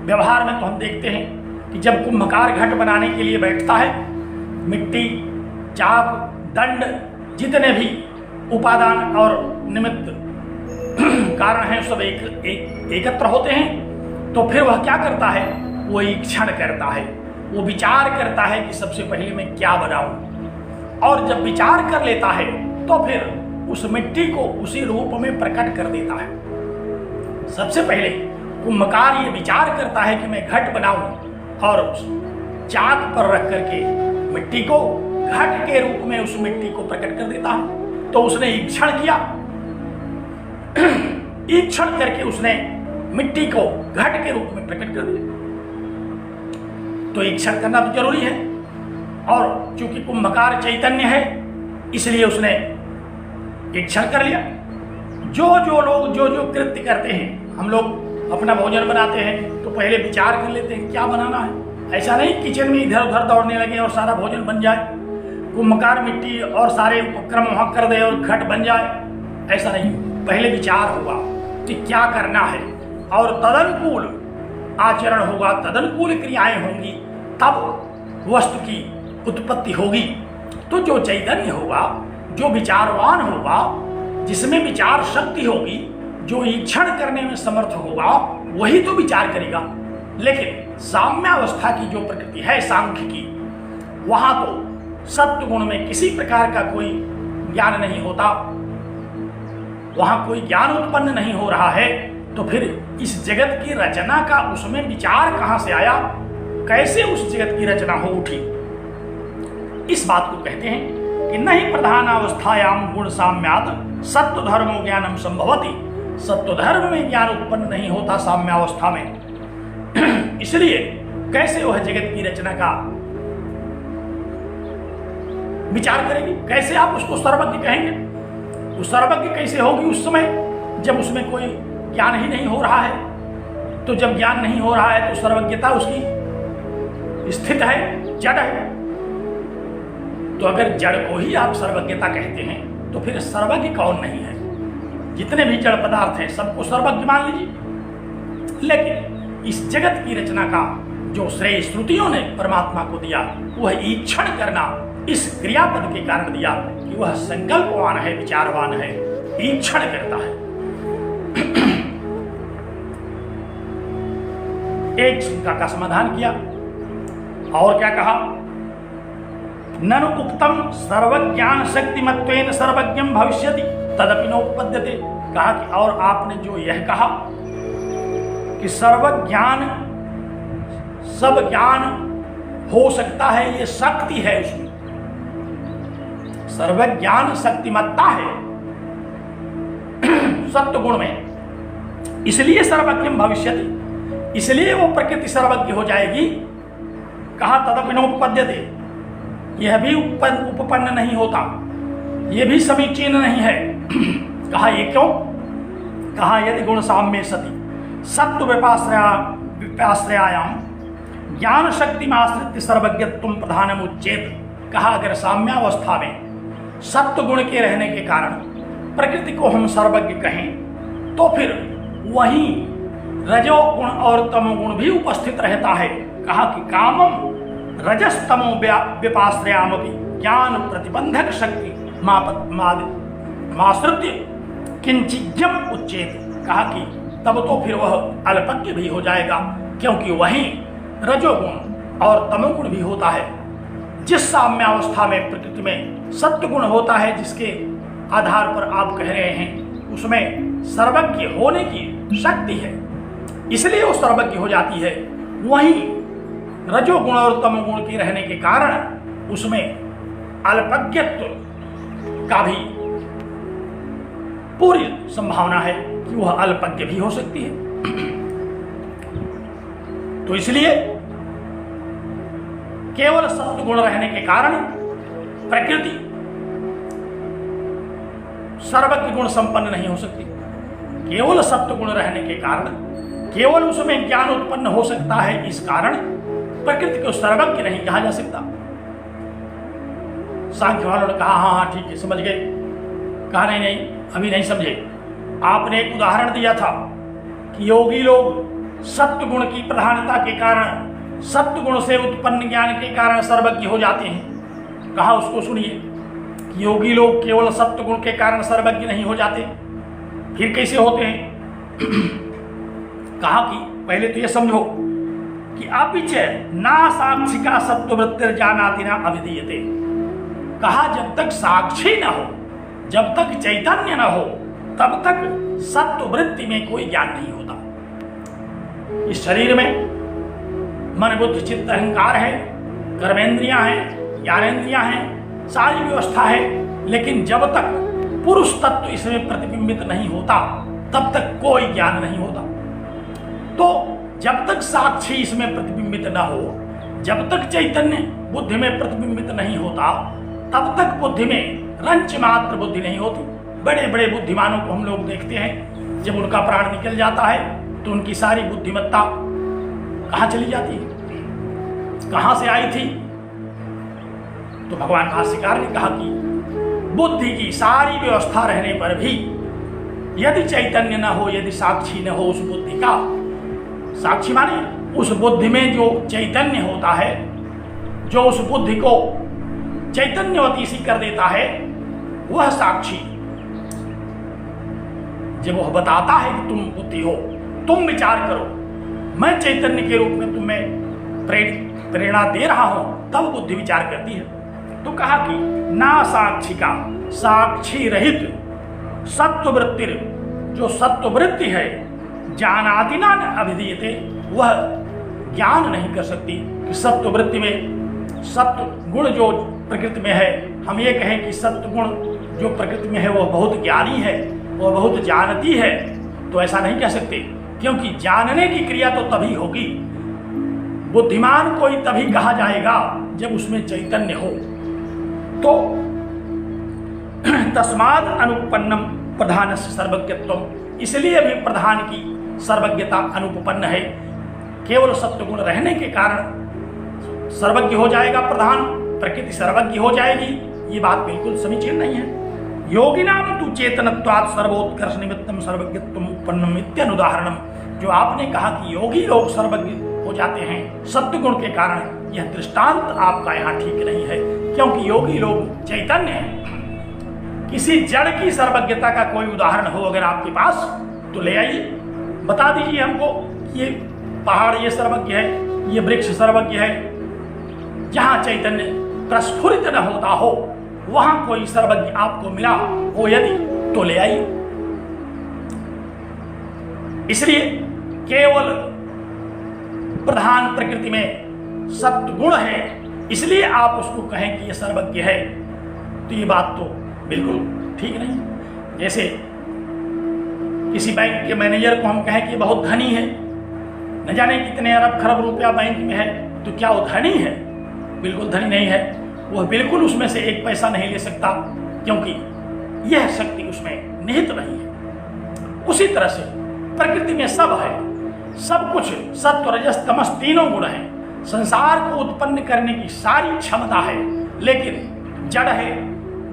व्यवहार में तो हम देखते हैं कि जब कुंभकार घट बनाने के लिए बैठता है, मिट्टी, चाप, दंड, जितने भी उपादान और निमित्त कारण हैं सब एकत्र होते हैं। तो फिर वह क्या करता है, वो ईक्षण करता है, वो विचार करता है कि सबसे पहले मैं क्या बनाऊं। और जब विचार कर लेता है तो फिर उस मिट्टी को उसी रूप में प्रकट कर देता है। सबसे पहले कुंभकार ये विचार करता है कि मैं घट बनाऊं और उस चाक पर रख करके मिट्टी को घट के रूप में उस मिट्टी को प्रकट कर देता है। तो उसने ईक्षण किया, ईक्षण करके उसने मिट्टी को घट के रूप में प्रकट कर दिया। तो ईक्षण करना तो जरूरी है, और चूंकि कुंभकार चैतन्य है इसलिए उसने ईक्षण कर लिया। जो लोग जो कृत्य करते हैं, हम लोग अपना भोजन बनाते हैं तो पहले विचार कर लेते हैं क्या बनाना है। ऐसा नहीं किचन में इधर उधर दौड़ने लगे और सारा भोजन बन जाए, कुंभकार मिट्टी और सारे उपक्रम वहां कर दे और घट बन जाए, ऐसा नहीं। पहले विचार होगा कि क्या करना है और तदनुकूल आचरण होगा, तदनुकूल क्रियाएं होंगी, तब वस्तु की उत्पत्ति होगी। तो जो चैतन्य होगा, जो विचारवान होगा, जिसमें विचार शक्ति होगी, जो ईक्षण करने में समर्थ होगा, वही तो विचार करेगा। लेकिन साम्यावस्था की जो प्रकृति है सांख्य की, वहां तो सत्व गुण में किसी प्रकार का कोई ज्ञान नहीं होता, वहां कोई ज्ञान उत्पन्न नहीं हो रहा है। तो फिर इस जगत की रचना का उसमें विचार कहां से आया, कैसे उस जगत की रचना हो उठी। इस बात को कहते हैं कि नहीं प्रधान अवस्थायाम गुण साम्यात सत्व धर्मो ज्ञानम संभवति। सत्व धर्म में ज्ञान उत्पन्न नहीं होता साम्यावस्था में। इसलिए कैसे वह जगत की रचना का विचार करेगी, कैसे आप उसको सर्वज्ञ कहेंगे। वो सर्वज्ञ कैसे होगी उस समय जब उसमें कोई ज्ञान ही नहीं हो रहा है। तो जब ज्ञान नहीं हो रहा है तो सर्वज्ञता उसकी स्थित है, जड़ है। तो अगर जड़ को ही आप सर्वज्ञता कहते हैं तो फिर सर्वज्ञ कौन नहीं है। जितने भी जड़ पदार्थ हैं सबको सर्वज्ञ मान लीजिए। लेकिन इस जगत की रचना का जो श्रेय श्रुतियों ने परमात्मा को दिया, वह ईक्षण करना इस क्रियापद के कारण दिया कि वह संकल्पवान है, विचारवान है, ईक्षण करता है। एक शंका का समाधान किया और क्या कहा, ननु उक्तम सर्वज्ञान शक्तिमत्वेन सर्वज्ञम भविष्यति तदपि नोपपद्यते। कहा कि और आपने जो यह कहा कि सर्वज्ञान सब ज्ञान हो सकता है, ये शक्ति है उसमें, सर्वज्ञान शक्तिमत्ता है सत्व गुण में, इसलिए सर्वज्ञम भविष्यति, इसलिए वो प्रकृति सर्वज्ञ हो जाएगी। कहा तदपि नोपपद्यते, यह भी उपपन्न नहीं होता, यह भी समीचीन नहीं है। कहा ये क्यों। कहा यदि गुण साम्ये सति सत्व विपाश्रयायाम ज्ञान शक्ति में आश्रित सर्वज्ञत्वम प्रधानम उच्चेत। कहा अगर साम्यावस्था में सत्व गुण के रहने के कारण प्रकृति को हम सर्वज्ञ कहें तो फिर वहीं रजोगुण और तमोगुण भी उपस्थित रहता है। कहा कि कामम रजस्तमो विपाश्रयामपि ज्ञान प्रतिबंधक शक्ति माश्रित्य किंचिज्ञम उच्चेत। कहा कि तब तो फिर वह अल्पज्ञ भी हो जाएगा, क्योंकि वहीं रजोगुण और तमोगुण भी होता है। जिस साम्यावस्था में प्रकृति में सत्वगुण होता है, जिसके आधार पर आप कह रहे हैं उसमें सर्वज्ञ होने की शक्ति है, इसलिए वो सर्वज्ञ हो जाती है। वहीं रजोगुण और तमोगुण के रहने के कारण उसमें अल्पज्ञत्व का भी पूरी संभावना है कि वह अल्पज्ञ भी हो सकती है। तो इसलिए केवल सत्वगुण रहने के कारण प्रकृति सर्वज्ञ गुण संपन्न नहीं हो सकती। केवल सत्वगुण रहने के कारण केवल उसमें ज्ञान उत्पन्न हो सकता है, इस कारण प्रकृति को सर्वज्ञ नहीं कहा जा सकता। सांख्य वालों ने कहा हाँ हाँ ठीक है समझ गए। कहा नहीं नहीं अभी नहीं समझे। आपने एक उदाहरण दिया था कि योगी लोग सत्व गुण की प्रधानता के कारण, सत्व गुण से उत्पन्न ज्ञान के कारण सर्वज्ञ हो जाते हैं। कहा उसको सुनिए कि योगी लोग केवल सत्व गुण के कारण सर्वज्ञ नहीं हो जाते, फिर कैसे होते हैं? कहा कि पहले तो ये समझो कि अपिच ना साक्षिका सत्ववृत्तिर जानाति ना अभिधीयते। कहा जब तक साक्षी न हो, जब तक चैतन्य न हो, तब तक सत्ववृत्ति में कोई ज्ञान नहीं होता। इस शरीर में मन बुद्धि चित्त अहंकार है, कर्मेंद्रियां हैं, ज्ञानेंद्रियां हैं, सारी व्यवस्था है, लेकिन जब तक पुरुष तत्व इसमें प्रतिबिंबित नहीं होता तब तक कोई ज्ञान नहीं होता। तो जब तक साक्षी इसमें प्रतिबिंबित न हो, जब तक चैतन्य बुद्धि में प्रतिबिंबित नहीं होता, तब तक बुद्धि में रंच मात्र बुद्धि नहीं होती। बड़े बड़े बुद्धिमानों को हम लोग देखते हैं, जब उनका प्राण निकल जाता है तो उनकी सारी बुद्धिमत्ता कहाँ चली जाती है, कहाँ से आई थी? तो भगवान भाष्यकार ने कहा कि बुद्धि की सारी व्यवस्था रहने पर भी यदि चैतन्य न हो, यदि साक्षी न हो उस बुद्धि का, साक्षी माने उस बुद्धि में जो चैतन्य होता है, जो उस बुद्धि को चैतन्यवती सी कर देता है, वह साक्षी। जब वह बताता है कि तुम बुद्धि हो, तुम विचार करो, मैं चैतन्य के रूप में तुम्हें प्रेरणा दे रहा हूं, तब बुद्धि विचार करती है। तो कहा कि ना साक्षिका, साक्षी रहित सत्ववृत्ति, जो सत्ववृत्ति है, ज्ञानादि न अभिधीयते, वह ज्ञान नहीं कर सकती कि सत्ववृत्ति में सत्व गुण जो प्रकृति में है, हम ये कहें कि सत्व गुण जो प्रकृति में है वह बहुत ज्ञानी है, वह बहुत जानती है, तो ऐसा नहीं कह सकते, क्योंकि जानने की क्रिया तो तभी होगी, बुद्धिमान कोई तभी कहा जाएगा जब उसमें चैतन्य हो। तो तस्माद अनुपन्नम प्रधान सर्वज्ञत्वम, इसलिए भी प्रधान की सर्वज्ञता अनुपन्न है। केवल सत्वगुण रहने के कारण सर्वज्ञ हो जाएगा प्रधान, प्रकृति सर्वज्ञ हो जाएगी, ये बात बिल्कुल समीचीन नहीं है। योगिनाम तु चेतनत्वात् सर्वोत्कर्ष निमित्तम सर्वज्ञत्वम उत्पन्नम इत्यनुदाहरणम, जो आपने कहा कि योगी लोग सर्वज्ञ हो जाते हैं सत्वगुण के कारण, यह दृष्टांत आपका यहाँ ठीक नहीं है, क्योंकि योगी लोग चैतन्य हैं। किसी जड़ की सर्वज्ञता का कोई उदाहरण हो अगर आपके पास तो ले आइए, बता दीजिए हमको, ये पहाड़ ये सर्वज्ञ है, ये वृक्ष सर्वज्ञ है। जहां चैतन्य प्रस्फुरित न होता हो वहां कोई सर्वज्ञ आपको मिला हो यदि, तो ले आइए। इसलिए केवल प्रधान प्रकृति में सत्व गुण है, इसलिए आप उसको कहें कि यह सर्वज्ञ है, तो ये बात तो बिल्कुल ठीक नहीं। जैसे किसी बैंक के मैनेजर को हम कहें कि बहुत धनी है, न जाने कितने अरब खरब रुपया बैंक में है, तो क्या वो धनी है? बिल्कुल धनी नहीं है, वह बिल्कुल उसमें से एक पैसा नहीं ले सकता, क्योंकि यह शक्ति उसमें निहित नहीं है। उसी तरह से प्रकृति में सब है, सब कुछ सत्व रजस तमस तीनों गुण हैं, संसार को उत्पन्न करने की सारी क्षमता है, लेकिन जड़ है,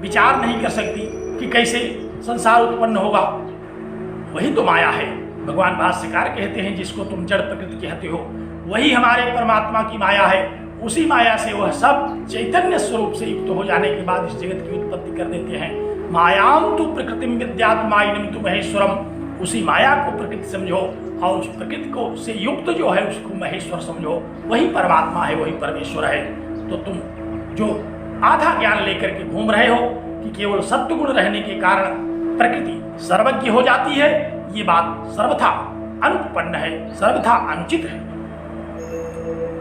विचार नहीं कर सकती कि कैसे संसार उत्पन्न होगा। वही तो माया है। भगवान भाष्यकार कहते हैं जिसको तुम जड़ प्रकृति कहते हो वही हमारे परमात्मा की माया है। उसी माया से वह सब चैतन्य स्वरूप से युक्त हो जाने के बाद इस जगत की उत्पत्ति कर देते हैं। मायाम तु प्रकृतिम विद्यात्माइनम तु महेश्वरम, उसी माया को प्रकृति समझो और उस प्रकृति को से युक्त जो है उसको महेश्वर समझो, वही परमात्मा है, वही परमेश्वर है। तो तुम जो आधा ज्ञान लेकर के घूम रहे हो कि केवल सत्वगुण रहने के कारण प्रकृति सर्वज्ञ हो जाती है, ये बात सर्वथा अनुपन्न है, सर्वथा अनुचित है।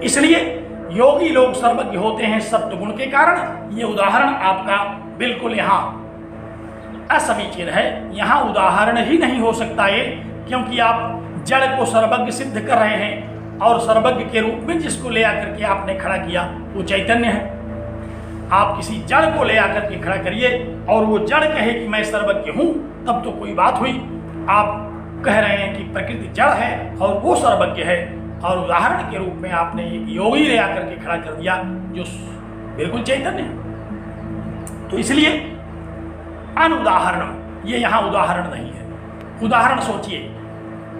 इसलिए योगी लोग सर्वज्ञ होते हैं सत्वगुण के कारण। ये उदाहरण आपका बिल्कुल यहाँ असमीचीन है, यहाँ उदाहरण ही नहीं हो सकता ये, क्योंकि आप जड़ को सर्वज्ञ सिद्ध कर रहे हैं और सर्वज्ञ के रूप में जिसको ले आकर के आपने खड़ा किया वो चैतन्य है। आप किसी जड़ को ले आकर के खड़ा करिए और वो जड़ कहे कि मैं सर्वज्ञ हूं, तब तो कोई बात हुई। आप कह रहे हैं कि प्रकृति जड़ है और वो सर्वज्ञ है, और उदाहरण के रूप में आपने एक योगी ले आकर के खड़ा कर दिया जो बिल्कुल चैतन्य है। तो इसलिए अनुदाहरण, ये यहाँ उदाहरण नहीं है। उदाहरण सोचिए,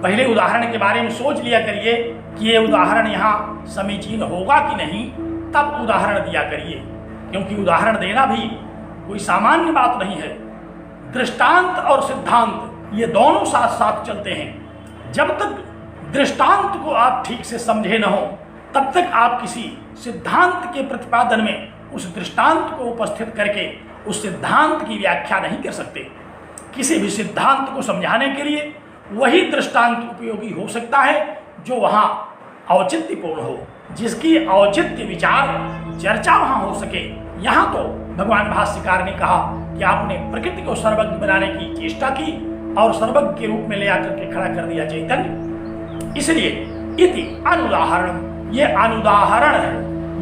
पहले उदाहरण के बारे में सोच लिया करिए कि ये उदाहरण यहाँ समीचीन होगा कि नहीं, तब उदाहरण दिया करिए, क्योंकि उदाहरण देना भी कोई सामान्य बात नहीं है। दृष्टांत और सिद्धांत ये दोनों साथ साथ चलते हैं। जब तक दृष्टांत को आप ठीक से समझे न हो, तब तक आप किसी सिद्धांत के प्रतिपादन में उस दृष्टांत को उपस्थित करके उस सिद्धांत की व्याख्या नहीं कर सकते। किसी भी सिद्धांत को समझाने के लिए वही दृष्टांत उपयोगी हो सकता है जो वहाँ औचित्यपूर्ण हो, जिसकी औचित्य विचार चर्चा वहाँ हो सके। यहाँ तो भगवान भाष्यकार ने कहा कि आपने प्रकृति को सर्वज्ञ बनाने की चेष्टा की और सर्वज्ञ के रूप में ले आकर के खड़ा कर दिया चैतन्य। इसलिए इति अनुदाहरण, ये अनुदाहरण है,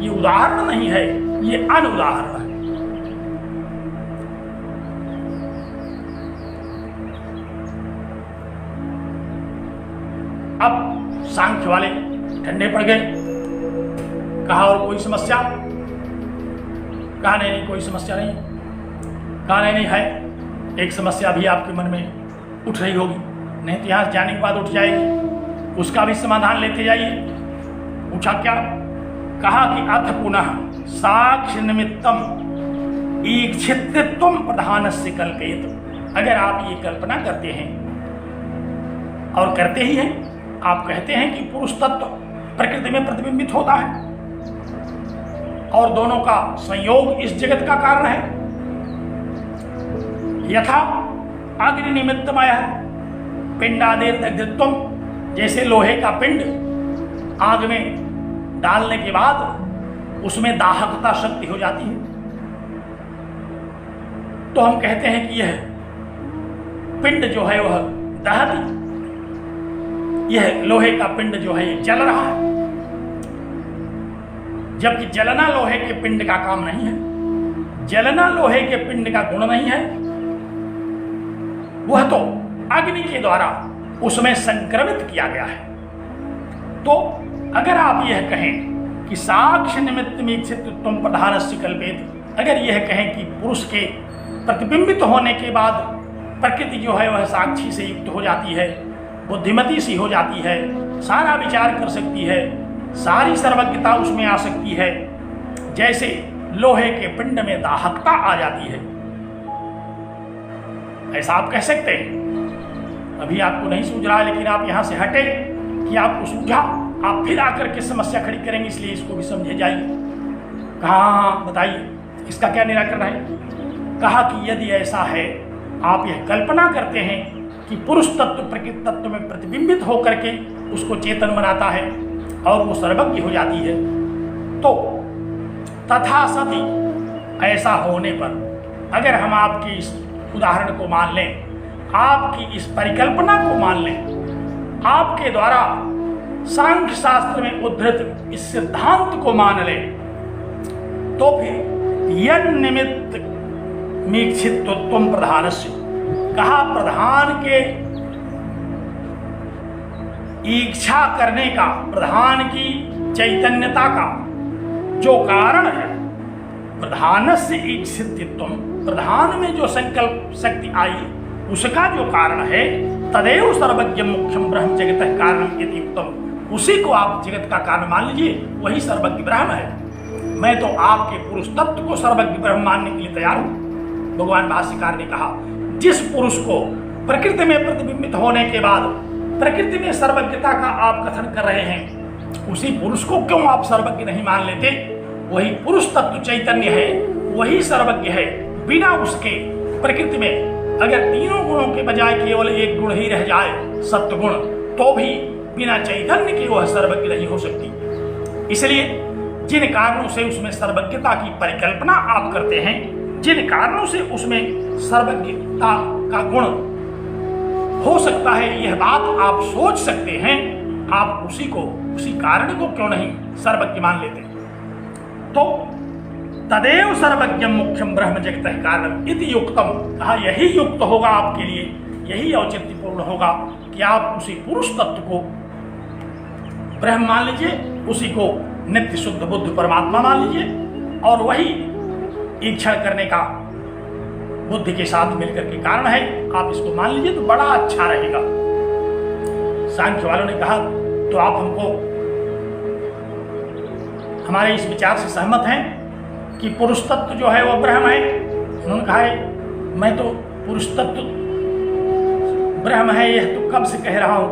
ये उदाहरण नहीं है, ये अनुदाहरण है। अब सांख्य वाले ठंडे पड़ गए। कहा और कोई समस्या? कहा नहीं कोई समस्या नहीं। कहा नहीं है, एक समस्या भी आपके मन में उठ रही होगी, नहीं तो यहाँ जाने के बाद उठ जाएगी, उसका भी समाधान लेते जाइए। पूछा क्या? कहा कि अथ पुनः साक्ष्य निमित्तम ईक्षित्वम प्रधानस्य कल्पयेत। अगर आप ये कल्पना करते हैं और करते ही हैं, आप कहते हैं कि पुरुष तत्व प्रकृति में प्रतिबिंबित होता है और दोनों का संयोग इस जगत का कारण है। यथा अग्नि निमित्तमय पिंडादेर दग्धत्वम, जैसे लोहे का पिंड आग में डालने के बाद उसमें दाहकता शक्ति हो जाती है, तो हम कहते हैं कि यह पिंड जो है वह दहती, यह लोहे का पिंड जो है ये जल रहा है, जबकि जलना लोहे के पिंड का काम नहीं है, जलना लोहे के पिंड का गुण नहीं है। वह तो अग्नि के द्वारा उसमें संक्रमित किया गया है। तो अगर आप यह कहें कि साक्ष्य निमित्त में तुम प्रधानस्य कल्पेत, अगर यह कहें कि पुरुष के प्रतिबिंबित होने के बाद प्रकृति जो है वह साक्षी से युक्त हो जाती है, बुद्धिमती सी हो जाती है, सारा विचार कर सकती है, सारी सर्वज्ञता उसमें आ सकती है, जैसे लोहे के पिंड में दाहकता आ जाती है, ऐसा आप कह सकते हैं। अभी आपको नहीं सूझ रहा है, लेकिन आप यहां से हटे कि आपको सूझा, आप फिर आकर के समस्या खड़ी करेंगे, इसलिए इसको भी समझे जाइए। कहा बताइए इसका क्या निराकरण है? कहा कि यदि ऐसा है, आप यह कल्पना करते हैं कि पुरुष तत्व प्रकृति तत्व में प्रतिबिंबित होकर के उसको चेतन बनाता है और वो सर्वज्ञ हो जाती है, तो तथा सति ऐसा होने पर अगर हम आपकी इस उदाहरण को मान लें, आपकी इस परिकल्पना को मान लें, आपके द्वारा सांख्य शास्त्र में उद्धृत इस सिद्धांत को मान लें, तो फिर यद निमित्त मीक्षित्वम प्रधानस्य, कहा प्रधान के इच्छा करने का, प्रधान की चैतन्यता का जो कारण है, प्रधानस्य ईक्षित्वम, प्रधान में जो संकल्प शक्ति आई उसका जो कारण है, तदेव सर्वज्ञ मुख्यम ब्रह्म जगत कारणम इति उत्तम, उसी को आप जगत का कारण मान लीजिए, वही सर्वज्ञ ब्रह्म है। मैं तो आपके पुरुष तत्व को सर्वज्ञ ब्रह्म मानने के लिए तैयार हूं। भगवान भाष्यकार ने कहा, जिस पुरुष को प्रकृति में प्रतिबिंबित होने के बाद प्रकृति में सर्वज्ञता का आप कथन कर रहे हैं, उसी पुरुष को क्यों आप सर्वज्ञ नहीं मान लेते? वही पुरुष तत्व चैतन्य है, वही सर्वज्ञ है। बिना उसके प्रकृति में अगर तीनों गुणों के बजाय केवल एक गुण ही रह जाए, सत्व गुण, तो भी बिना चैतन्य के वह सर्वज्ञ नहीं हो सकती। इसलिए जिन कारणों से उसमें सर्वज्ञता की परिकल्पना आप करते हैं, जिन कारणों से उसमें सर्वज्ञता का गुण हो सकता है, यह बात आप सोच सकते हैं, आप उसी कारण को क्यों नहीं सर्वज्ञ मान लेते? तो तदेव सर्वज्ञ मुख्यम ब्रह्म जगत कारण इति युक्तम, कहा यही युक्त होगा आपके लिए, यही औचित्यपूर्ण होगा कि आप उसी पुरुष तत्व को ब्रह्म मान लीजिए, उसी को नित्य शुद्ध बुद्ध परमात्मा मान लीजिए, और वही ईक्षण करने का बुद्धि के साथ मिलकर के कारण है, आप इसको मान लीजिए तो बड़ा अच्छा रहेगा। सांख्य वालों ने कहा तो आप हमको हमारे इस विचार से सहमत हैं कि पुरुष तत्व जो है वो ब्रह्म है? उन्होंने कहा है मैं तो पुरुष तत्व ब्रह्म है यह तो कब से कह रहा हूं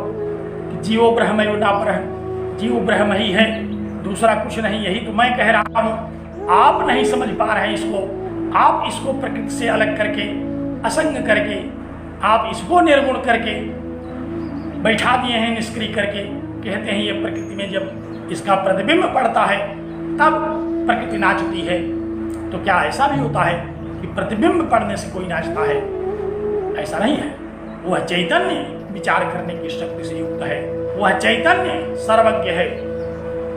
कि जीवो ब्रह्म है ना ब्रह्म, जीव ब्रह्म ही है, दूसरा कुछ नहीं, यही तो मैं कह रहा हूं। आप नहीं समझ पा रहे हैं इसको, आप इसको प्रकृति से अलग करके, असंग करके, आप इसको निर्गुण करके बैठा दिए हैं, निष्क्रिय करके। कहते हैं ये प्रकृति में जब इसका प्रतिबिंब पड़ता है तब प्रकृति नाचती है। तो क्या ऐसा भी होता है कि प्रतिबिंब पड़ने से कोई नाचता है? ऐसा नहीं है। वह चैतन्य विचार करने की शक्ति से युक्त है, वह चैतन्य सर्वज्ञ है।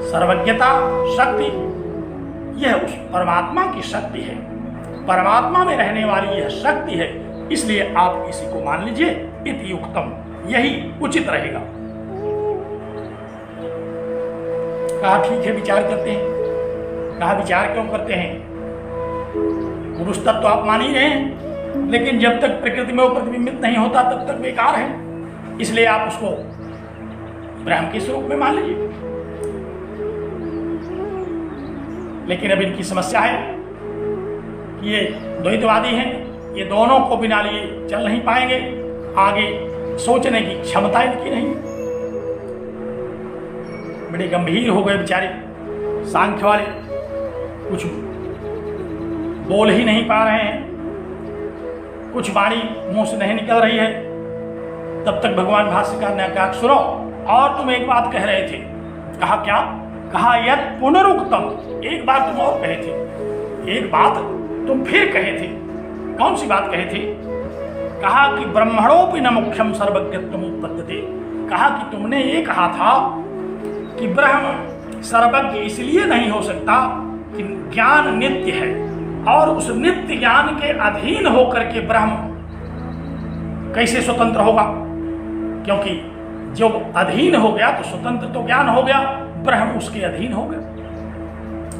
सर्वज्ञता शक्ति यह उस परमात्मा की शक्ति है, परमात्मा में रहने वाली यह शक्ति है। इसलिए आप इसी को मान लीजिए, इति युक्तम, यही उचित रहेगा। कहा ठीक है विचार करते हैं। कहा विचार क्यों करते हैं? पुरुष तत्व तो आप मान ही रहे हैं, लेकिन जब तक प्रकृति में वो प्रतिबिंबित नहीं होता तब तक बेकार है। इसलिए आप उसको ब्रह्म के स्वरूप में मान लीजिए। लेकिन अब इनकी समस्या है कि ये द्वैतवादी हैं, ये दोनों को बिना लिए चल नहीं पाएंगे, आगे सोचने की क्षमता इनकी नहीं। बड़े गंभीर हो गए बेचारे सांख्य वाले, कुछ बोल ही नहीं पा रहे हैं, कुछ वाणी मुंह से नहीं निकल रही है। तब तक भगवान भाष्यकार ने कहा सुनो, और तुम एक बात कह रहे थे। कहा क्या? कहा यद पुनरुक्तम, एक बार तुम और कहे थे, एक बात तुम फिर कहे थे। कौन सी बात कहे थे? कहा कि ब्रह्मणोपि न मुख्यम सर्वज्ञत्वम उत्पद्यते। कहा कि तुमने ये कहा था कि ब्रह्म सर्वज्ञ इसलिए नहीं हो सकता कि ज्ञान नित्य है, और उस नित्य ज्ञान के अधीन होकर के ब्रह्म कैसे स्वतंत्र होगा? क्योंकि जो अधीन हो गया तो स्वतंत्र तो ज्ञान हो गया, ब्रह्म उसके अधीन हो गया।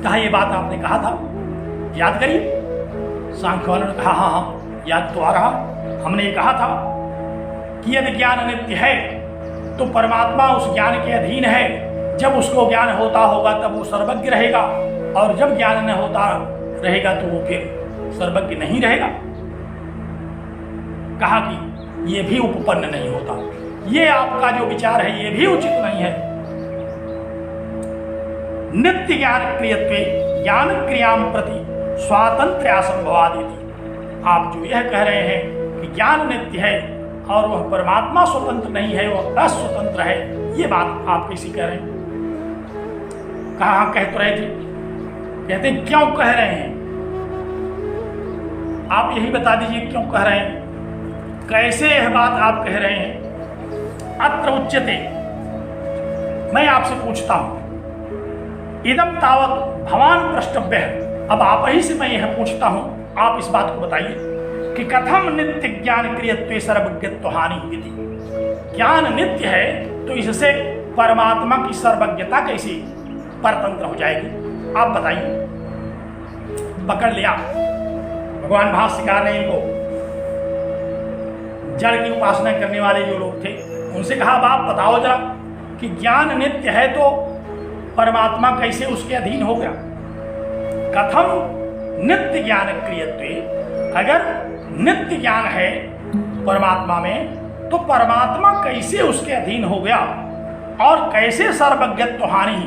कहा ये बात आपने कहा था, याद करिए। सांख्य वालों ने कहा हाँ हाँ याद तो आ रहा, हमने ये कहा था कि यदि ज्ञान नित्य है तो परमात्मा उस ज्ञान के अधीन है। जब उसको ज्ञान होता होगा तब वो सर्वज्ञ रहेगा, और जब ज्ञान न होता रहेगा तो वो फिर सर्वज्ञ नहीं रहेगा। कहा कि ये भी उपपन्न नहीं होता, ये आपका जो विचार है ये भी उचित नहीं है। नित्य ज्ञान क्रियत्वे ज्ञान क्रियाम प्रति स्वातंत्र्य असंभवादिति। आप जो यह कह रहे हैं कि ज्ञान नित्य है और वह परमात्मा स्वतंत्र नहीं है, वह अस्वतंत्र है, ये बात आप कैसी कह रहे हैं? कहा कह तो रहे थे। कहते क्यों कह रहे हैं? आप यही बता दीजिए क्यों कह रहे हैं, कैसे यह बात आप कह रहे हैं? अत्र उच्यते, मैं आपसे पूछता हूं, इदम तावत भवान प्रष्टव्य है। अब आप ही से मैं यह पूछता हूं, आप इस बात को बताइए कि कथम नित्य ज्ञान क्रियत्वे सर्वज्ञत्व हानि इति। ज्ञान नित्य है तो इससे परमात्मा की सर्वज्ञता कैसे परतंत्र हो जाएगी? आप बताइए। पकड़ लिया भगवान भाष्यकार ने इनको, जड़ की उपासना करने वाले जो लोग थे उनसे कहा आप बताओ जरा कि ज्ञान नित्य है तो परमात्मा कैसे उसके अधीन हो गया? कथम नित्य ज्ञान क्रियत्वे, अगर नित्य ज्ञान है परमात्मा में तो परमात्मा कैसे उसके अधीन हो गया? और कैसे सर्वज्ञत्व हानि,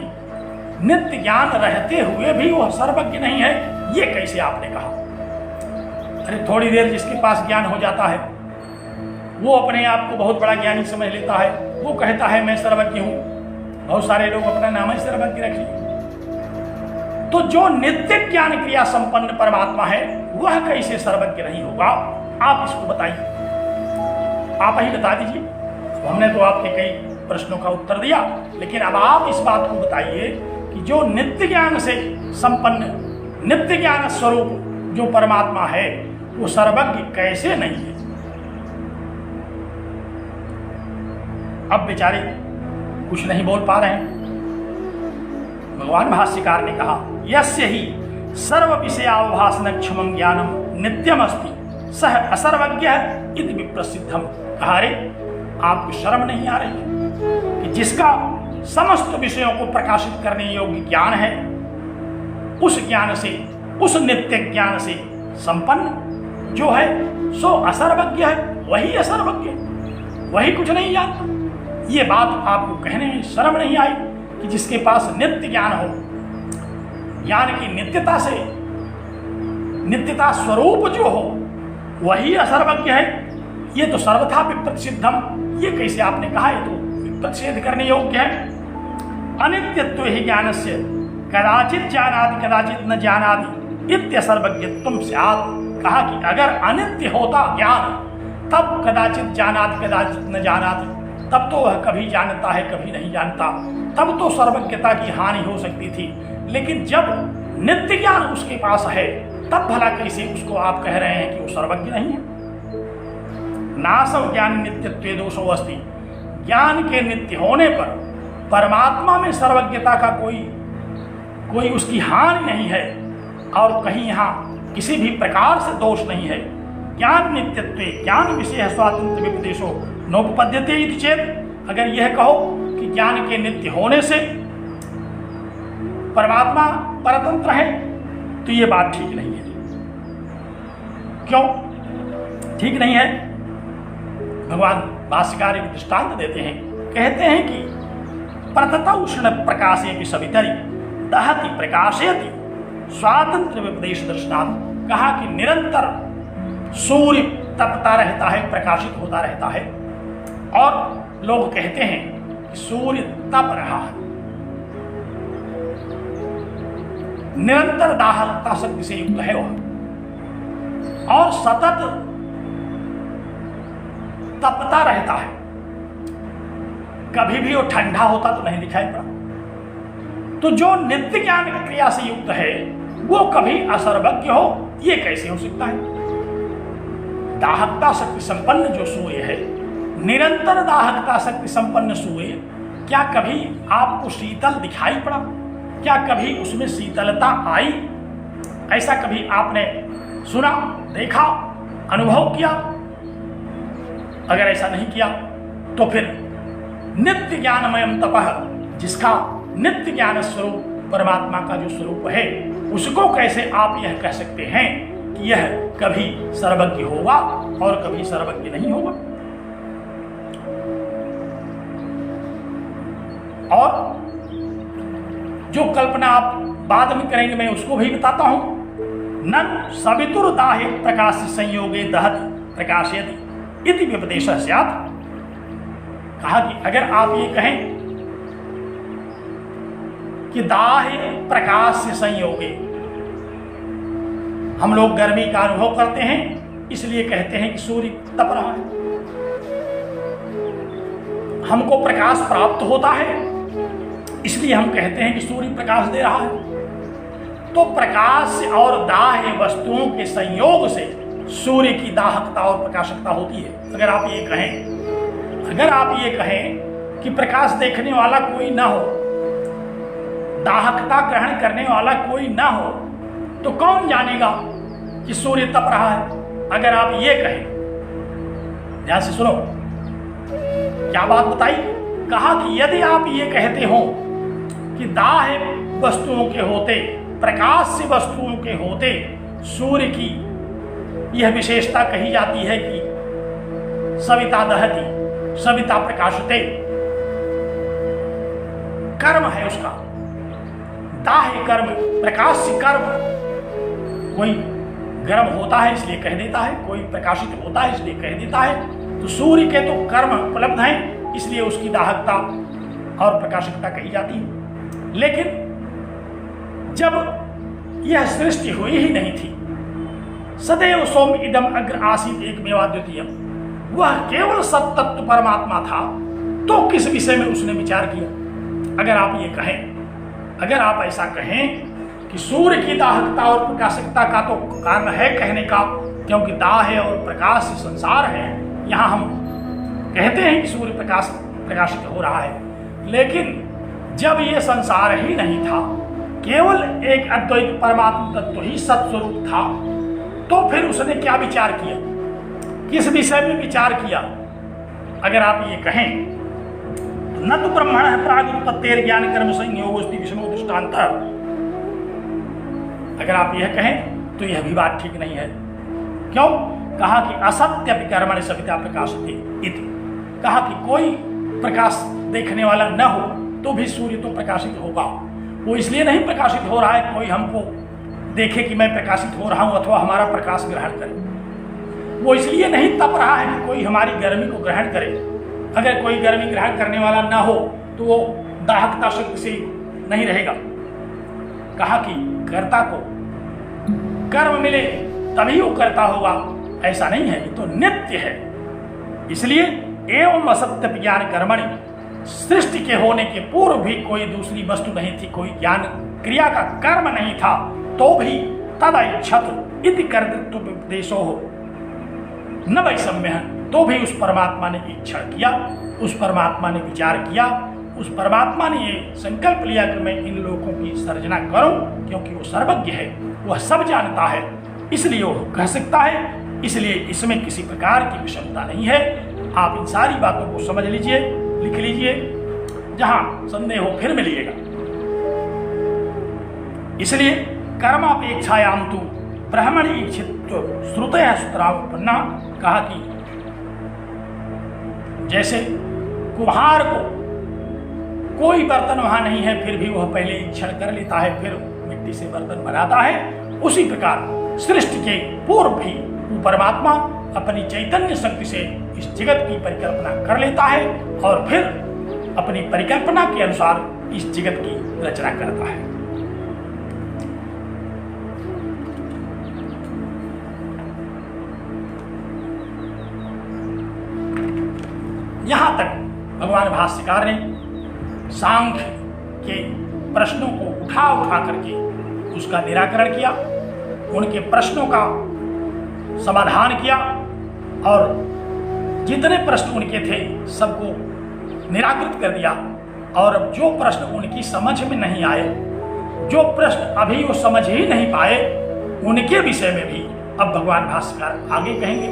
नित्य ज्ञान रहते हुए भी वह सर्वज्ञ नहीं है, ये कैसे आपने कहा? अरे थोड़ी देर जिसके पास ज्ञान हो जाता है वो अपने आप को बहुत बड़ा ज्ञानी समझ लेता है, वो कहता है मैं सर्वज्ञ हूं। बहुत सारे लोग अपना नाम ही सर्वज्ञ रख लिए। तो जो नित्य ज्ञान क्रिया संपन्न परमात्मा है वह कैसे सर्वज्ञ नहीं होगा? आप इसको बताइए, आप ही बता दीजिए। हमने तो आपके कई प्रश्नों का उत्तर दिया, लेकिन अब आप इस बात को बताइए कि जो नित्य ज्ञान से संपन्न, नित्य ज्ञान स्वरूप जो परमात्मा है वो सर्वज्ञ कैसे नहीं है? अब बेचारे कुछ नहीं बोल पा रहे हैं। भगवान भाष्यकार ने कहा यस्य ही सर्व विषयावभासन क्षमं ज्ञानम नित्यम अस्ति सह असर्वज्ञ इति विप्रसिद्धम। कहा रे आपकी शर्म नहीं आ रही है कि जिसका समस्त विषयों को प्रकाशित करने योग्य ज्ञान है, उस ज्ञान से, उस नित्य ज्ञान से संपन्न जो है सो असर्वज्ञ है, वही असर्वज्ञ, वही कुछ नहीं जानता। ये बात आपको कहने में शर्म नहीं आई कि जिसके पास नित्य ज्ञान हो, ज्ञान की नित्यता से, नित्यता स्वरूप जो हो, वही असर्वज्ञ है। ये तो सर्वथा विप्रसिद्धम, ये कैसे आपने कहा, ये तो विप्रसिद्ध करने योग्य है। अनित्यत्व ही ज्ञानस्य कदाचित जानाति कदाचित न जानाति इत्यसर्वज्ञत्वं स्यात्। कहा कि अगर अनित्य होता ज्ञान तब कदाचित जानाति कदाचित न जानाति, तब तो वह कभी जानता है कभी नहीं जानता, तब तो सर्वज्ञता की हानि हो सकती थी। लेकिन जब नित्य ज्ञान उसके पास है तब भला कैसे उसको आप कह रहे हैं कि वो सर्वज्ञ नहीं है। नासव ज्ञान नित्यत्वे दोषो अस्ति। ज्ञान के नित्य होने पर परमात्मा में सर्वज्ञता का कोई उसकी हानि नहीं है और कहीं यहाँ किसी भी प्रकार से दोष नहीं है। ज्ञान नित्यत्वे ज्ञान विषय स्वातंत्र विपदेशो नोपपद्यते इति चेत, अगर यह कहो कि ज्ञान के नित्य होने से परमात्मा परतंत्र है तो ये बात ठीक नहीं है। क्यों ठीक नहीं है? भगवान भाष्यकार एक दृष्टांत देते हैं, कहते हैं कि प्रतता उष्ण प्रकाशे की सवितरी दहति प्रकाशयति स्वातंत्र विपदेश दर्शनात्। कहा कि निरंतर सूर्य तपता रहता है, प्रकाशित होता रहता है, और लोग कहते हैं कि सूर्य तप रहा है, निरंतर दाहकता शक्ति से युक्त है वह, और सतत तपता रहता है, कभी भी वो ठंडा होता तो नहीं दिखाई पड़ा। तो जो नित्य ज्ञान क्रिया से युक्त है वो कभी असर्वज्ञ हो, ये कैसे हो सकता है? दाहकता शक्ति संपन्न जो सूर्य है, निरंतर दाहकता शक्ति संपन्न सूर्य, क्या कभी आपको शीतल दिखाई पड़ा? क्या कभी उसमें शीतलता आई? ऐसा कभी आपने सुना, देखा, अनुभव किया? अगर ऐसा नहीं किया तो फिर नित्य ज्ञानमयम तपः, जिसका नित्य ज्ञान स्वरूप परमात्मा का जो स्वरूप है, उसको कैसे आप यह कह सकते हैं कि यह कभी सर्वज्ञ होगा और कभी सर्वज्ञ नहीं होगा? और जो कल्पना आप बाद में करेंगे मैं उसको भी बताता हूं। नन सवितुर दाहे प्रकाश संयोगे दहति प्रकाशयति इति व्यपदेश स्यात्। कहा कि अगर आप ये कहें कि दाहे प्रकाश से संयोगे, हम लोग गर्मी का अनुभव करते हैं इसलिए कहते हैं कि सूर्य तप रहा है, हमको प्रकाश प्राप्त होता है इसलिए हम कहते हैं कि सूर्य प्रकाश दे रहा है। तो प्रकाश और दाह्य वस्तुओं के संयोग से सूर्य की दाहकता और प्रकाशकता होती है। अगर आप ये कहें कि प्रकाश देखने वाला कोई ना हो, दाहकता ग्रहण करने वाला कोई ना हो, तो कौन जानेगा कि सूर्य तप रहा है? अगर आप ये कहें, ध्यान से सुनो क्या बात बताई। कहा कि यदि आप ये कहते हो कि दाह्य वस्तुओं के होते, प्रकाश वस्तुओं के होते सूर्य की यह विशेषता कही जाती है कि सविता दहति सविता प्रकाशते, कर्म है उसका, दाह्य कर्म, प्रकाश्य कर्म। कोई गर्म होता है इसलिए कह देता है, कोई प्रकाशित होता है इसलिए कह देता है। तो सूर्य के तो कर्म उपलब्ध हैं इसलिए उसकी दाहकता और प्रकाशकता कही जाती है। लेकिन जब यह सृष्टि हुई ही नहीं थी, सदैव सोम इदम अग्र आसीत एकमेवा द्वितीयम, वह केवल सत्तत्व परमात्मा था, तो किस विषय में उसने विचार किया? अगर आप ये कहें, अगर आप ऐसा कहें कि सूर्य की दाहकता और प्रकाशकता का तो कारण है कहने का, क्योंकि दाह है और प्रकाश संसार है, यहाँ हम कहते हैं कि सूर्य प्रकाशित हो रहा है। लेकिन जब ये संसार ही नहीं था, केवल एक अद्वैत परमात्मा तत्व ही सत्स्वरूप था, तो फिर उसने क्या विचार किया, किस विषय में विचार किया? अगर आप ये कहें तो न तो ब्रह्मण है प्रागुत्पत्तेर ज्ञान कर्म संयोगोस्ति विषमो दृष्टांत, अगर आप यह कहें तो यह भी बात ठीक नहीं है। क्यों? कहा कि असत्य विकर्मण सविता प्रकाशते इति, कहा कि कोई प्रकाश देखने वाला न हो तो भी सूर्य तो प्रकाशित होगा। वो इसलिए नहीं प्रकाशित हो रहा है कोई हमको देखे कि मैं प्रकाशित हो रहा हूं अथवा हमारा प्रकाश ग्रहण करे। वो इसलिए नहीं तप रहा है कि कोई हमारी गर्मी को ग्रहण करे। अगर कोई गर्मी ग्रहण करने वाला ना हो तो वो दाहकता शक्ति से नहीं रहेगा। कहा कि कर्ता को कर्म मिले तभी वो कर्ता होगा, ऐसा नहीं है, ये तो नित्य है। इसलिए एवं असत्य ज्ञान कर्मणि, सृष्टि के होने के पूर्व भी कोई दूसरी वस्तु नहीं थी, कोई ज्ञान क्रिया का कर्म नहीं था, तो भी तदैच्छत इति कर्तृत्व उपदेशो हो न वैषम्य, तो भी उस परमात्मा ने इच्छा किया, उस परमात्मा ने विचार किया, उस परमात्मा ने ये संकल्प लिया कि मैं इन लोगों की सर्जना करूं, क्योंकि वो सर्वज्ञ है, वह सब जानता है, इसलिए वो कह सकता है। इसलिए इसमें किसी प्रकार की विषमता नहीं है। आप इन सारी बातों को समझ लीजिए, लिख लीजिए, जहां संदेह हो फिर मिलिएगा। इसलिए कर्मापेक्षायाम तु ब्राह्मण इच्छित्व श्रुतयः सूत्रावपन्ना, कहा कि जैसे कुम्हार को कोई बर्तन वहां नहीं है फिर भी वह पहले इच्छा कर लेता है, फिर मिट्टी से बर्तन बनाता है, उसी प्रकार सृष्टि के पूर्व भी वो परमात्मा अपनी चैतन्य शक्ति से इस जगत की परिकल्पना कर लेता है और फिर अपनी परिकल्पना के अनुसार इस जगत की रचना करता है। यहां तक भगवान भाष्यकार ने सांख्य के प्रश्नों को उठा करके उसका निराकरण किया, उनके प्रश्नों का समाधान किया और जितने प्रश्न उनके थे सबको निराकृत कर दिया। और अब जो प्रश्न उनकी समझ में नहीं आए, जो प्रश्न अभी वो समझ ही नहीं पाए, उनके विषय में भी अब भगवान भाष्यकार आगे कहेंगे।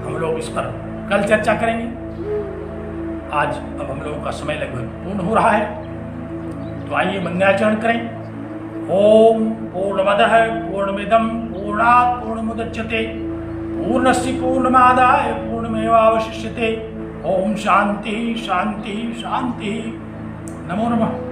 हम लोग इस पर कल चर्चा करेंगे। आज अब हम लोगों का समय लगभग पूर्ण हो रहा है, तो आइए मंगलाचरण करें। ओम पूर्णमदः पूर्णमिदं पूर्णात् पूर्णमुदच्यते पूर्णस्य पूर्णमादाय पूर्णमेवावशिष्यते। ओम शांति शांति शांति। नमो नमः।